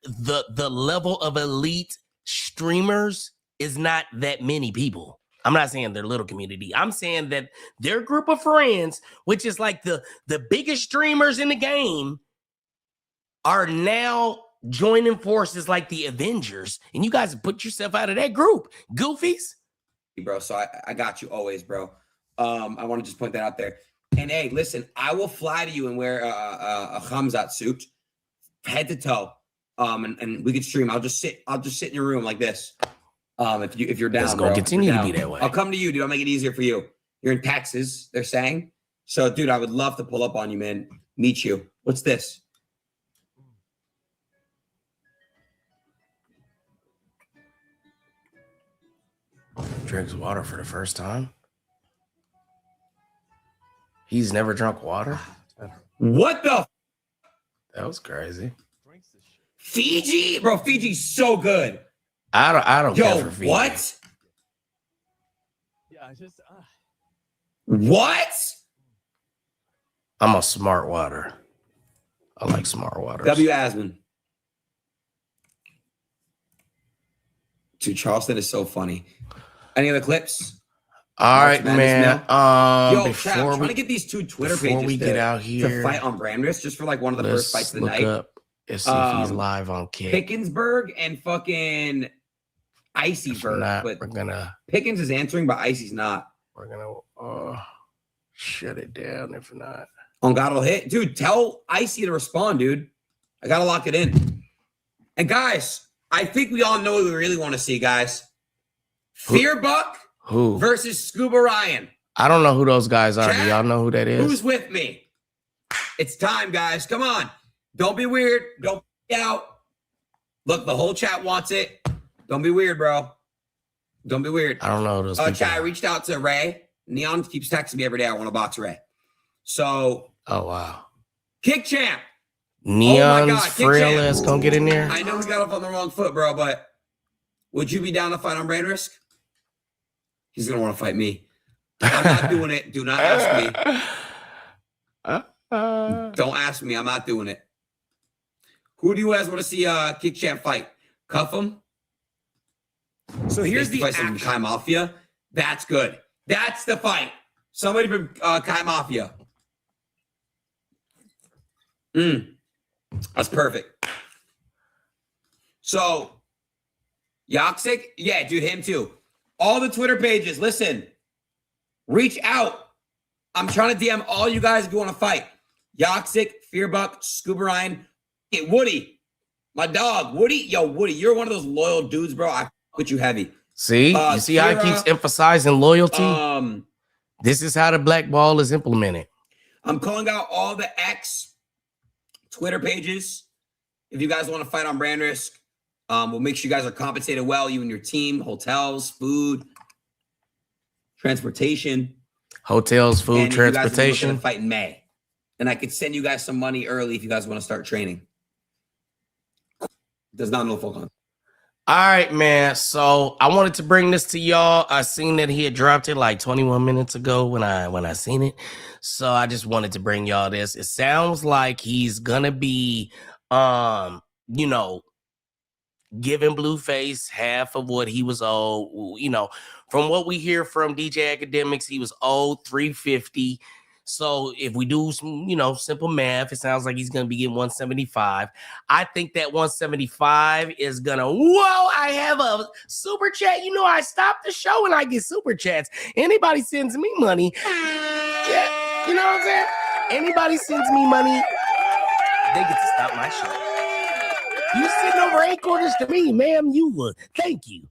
the level of elite streamers is not that many people. I'm not saying they're little community. I'm saying that their group of friends, which is like the biggest streamers in the game, are now joining forces like the Avengers. And you guys put yourself out of that group. Goofies. Bro, so I got you always, bro. I want to just point that out there. And hey, listen, I will fly to you and wear a Hamzat suit, head to toe. And we could stream. I'll just sit in your room like this. If you're down, it's gonna continue to be that way. I'll come to you, dude. I'll make it easier for you. You're in Texas, they're saying. So, dude, I would love to pull up on you, man. Meet you. What's this? Drinks water for the first time. He's never drunk water. What the? That was crazy. Fiji, bro. Fiji's so good. I don't care for Fiji. What? Yeah, I just. What? I'm a smart water. I like smart waters. W. Asmon. Dude, Charleston is so funny. Any other clips? All right, man. Yo, before Chad, I'm we trying to get these two Twitter before pages we get out here to fight on brand risk just for like one of the let's first fights of the look night. up and see if he's live on Kick. Pickensburg and fucking Icyburg, but we're gonna Pickens is answering, but Icy's not. We're gonna shut it down if not. On God will hit, dude. Tell Icy to respond, dude. I gotta lock it in. And guys, I think we all know what we really want to see, guys. Fear Buck versus Scuba Ryan. I don't know who those guys are. Chad, do y'all know who that is? Who's with me? It's time, guys. Come on. Don't be weird. Don't be out. Look, the whole chat wants it. Don't be weird, bro. Don't be weird. I don't know those people. Chat, I reached out to Ray. Neon keeps texting me every day. I want to box Ray. So. Oh, wow. Kick champ. Neon's frail ass gonna get in there. I know we got off on the wrong foot, bro, but would you be down to fight on brand risk? He's gonna want to fight me. I'm not doing it. Do not ask me. Don't ask me. I'm not doing it. Who do you guys want to see Kick champ fight? Cuff him. So here's the fight from Kai Mafia. That's good. That's the fight. Somebody from Kai Mafia. That's perfect. So, Yoxic, yeah, dude, him too. All the Twitter pages, listen, reach out. I'm trying to DM all you guys if you want to fight. Yoxic, Fearbuck, Scuba Ryan, hey, Woody, my dog, Woody. Yo, Woody, you're one of those loyal dudes, bro. I with you heavy. See, you see how he keeps emphasizing loyalty? This is how the black ball is implemented. I'm calling out all the X Twitter pages. If you guys want to fight on brand risk, we'll make sure you guys are compensated well, you and your team, hotels, food, transportation. Hotels, food, and transportation. You guys fight in May. And I could send you guys some money early if you guys want to start training. Does not know full contact. All right, man. So I wanted to bring this to y'all. I seen that he had dropped it like 21 minutes ago when I seen it. So I just wanted to bring y'all this. It sounds like he's gonna be you know, giving Blueface half of what he was owed. You know, from what we hear from DJ Academics, he was owed $350. So if we do some, you know, simple math, it sounds like he's going to be getting 175. I think that 175 is going to, whoa, I have a super chat. You know, I stop the show and I get super chats. Anybody sends me money. Yeah, you know what I'm saying? Anybody sends me money, they get to stop my show. You sitting over 8 quarters to me, ma'am. You would. Thank you.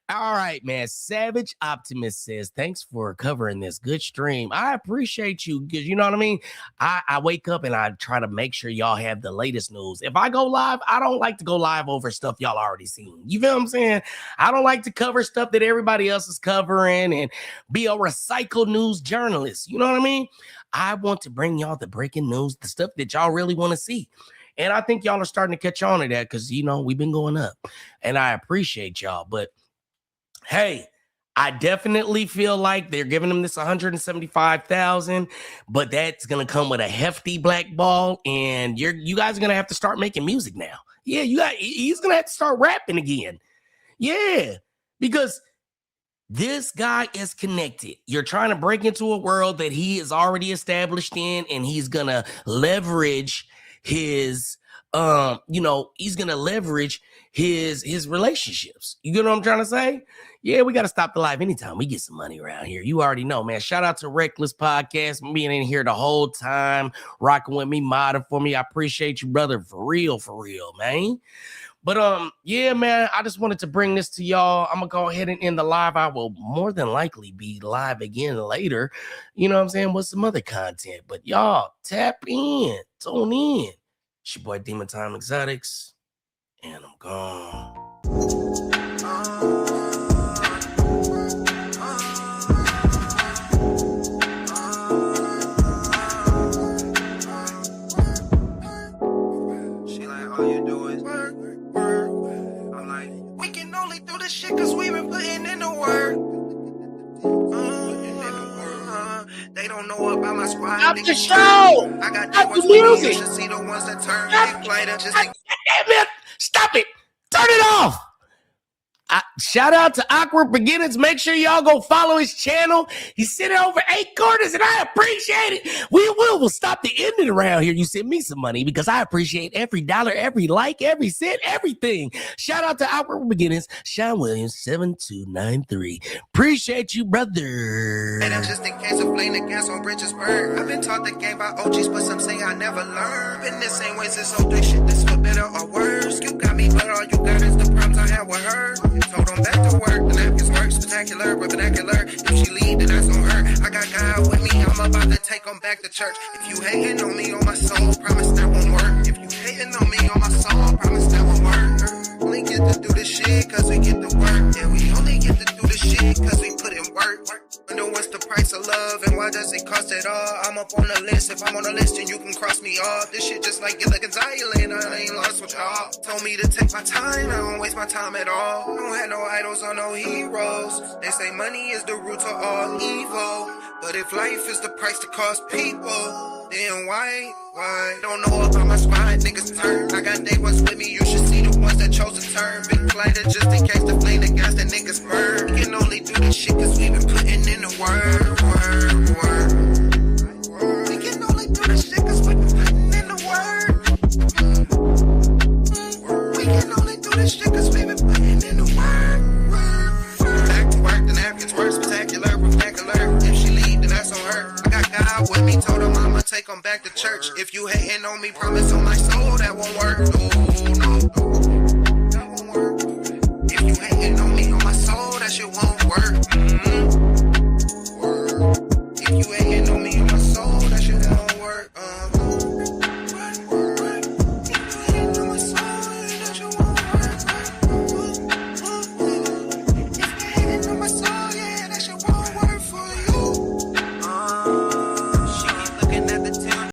All right, man. Savage Optimist says, thanks for covering this good stream. I appreciate you because you know what I mean? I wake up and I try to make sure y'all have the latest news. If I go live, I don't like to go live over stuff y'all already seen. You feel what I'm saying? I don't like to cover stuff that everybody else is covering and be a recycled news journalist. You know what I mean? I want to bring y'all the breaking news, the stuff that y'all really want to see. And I think y'all are starting to catch on to that because, you know, we've been going up. And I appreciate y'all. But, hey, I definitely feel like they're giving him this $175,000. But that's going to come with a hefty black ball. And you guys are going to have to start making music now. Yeah, he's going to have to start rapping again. Yeah, because this guy is connected. You're trying to break into a world that he is already established in. And he's going to leverage his he's gonna leverage his relationships. You get what I'm trying to say? Yeah, we gotta stop the live anytime we get some money around here. You already know, man. Shout out to Reckless Podcast being in here the whole time, rocking with me, modding for me. I appreciate you, brother, for real, man. But yeah, man, I just wanted to bring this to y'all. I'm gonna go ahead and end the live. I will more than likely be live again later. You know what I'm saying? With some other content. But y'all, tap in, tune in. It's your boy Demon Time Exotics, and I'm gone. She like, all you do is work. I'm like, we can only do this shit cause we been putting in the work. They don't know about my squad. Stop the show! I got Stop the music! You should see the ones that turn big lighter. Just Damn it! Stop it! Turn it off! shout out to Awkward Beginnings. Make sure y'all go follow his channel. He's sitting over 8 quarters, and I appreciate it. We'll stop the ending around here. You send me some money because I appreciate every dollar, every like, every cent, everything. Shout out to Awkward Beginnings. Sean Williams 7293. Appreciate you, brother. And just in case of playing the gas on Bridgesburg. I've been taught the game by OGs, but some say I never learned. Been the same way since 03, shit, this for better or worse. You got me, but all you got is the problems I had with her. Told them back to work, the napkins work, spectacular, but vernacular. If she leave, then that's on her. I got God with me, I'm about to take them back to church. If you hating on me, on my soul, promise that won't work. If you hating on me, on my soul, promise that won't work. Only get to do this shit, cause we get to work. Yeah, we only get to do this shit, cause we put in work. Wonder what's the price of love, and why does it cost it all? I'm up on the list, if I'm on the list, then you can cross me off. This shit just like Gilligan's Island, I ain't lost with y'all. Told me to take my time, I don't waste my time at all. Don't have no idols or no heroes. They say money is the root of all evil. But if life is the price to cost people, then why? Don't know about my squad, niggas turn. I got day ones with me, you should see the ones that chose to turn. Big lighter just in case the flame, the gas that niggas burn. We can only do this shit cause we been putting in the work. We can only do this shit cause we been putting in the work. We can only do this shit cause we been putting in the work. Back to work, the napkins work, spectacular, vernacular. If she leave, then that's on her. I got God with me, told her I'ma take them back to church. If you hating on me, promise on my soul that won't work. No.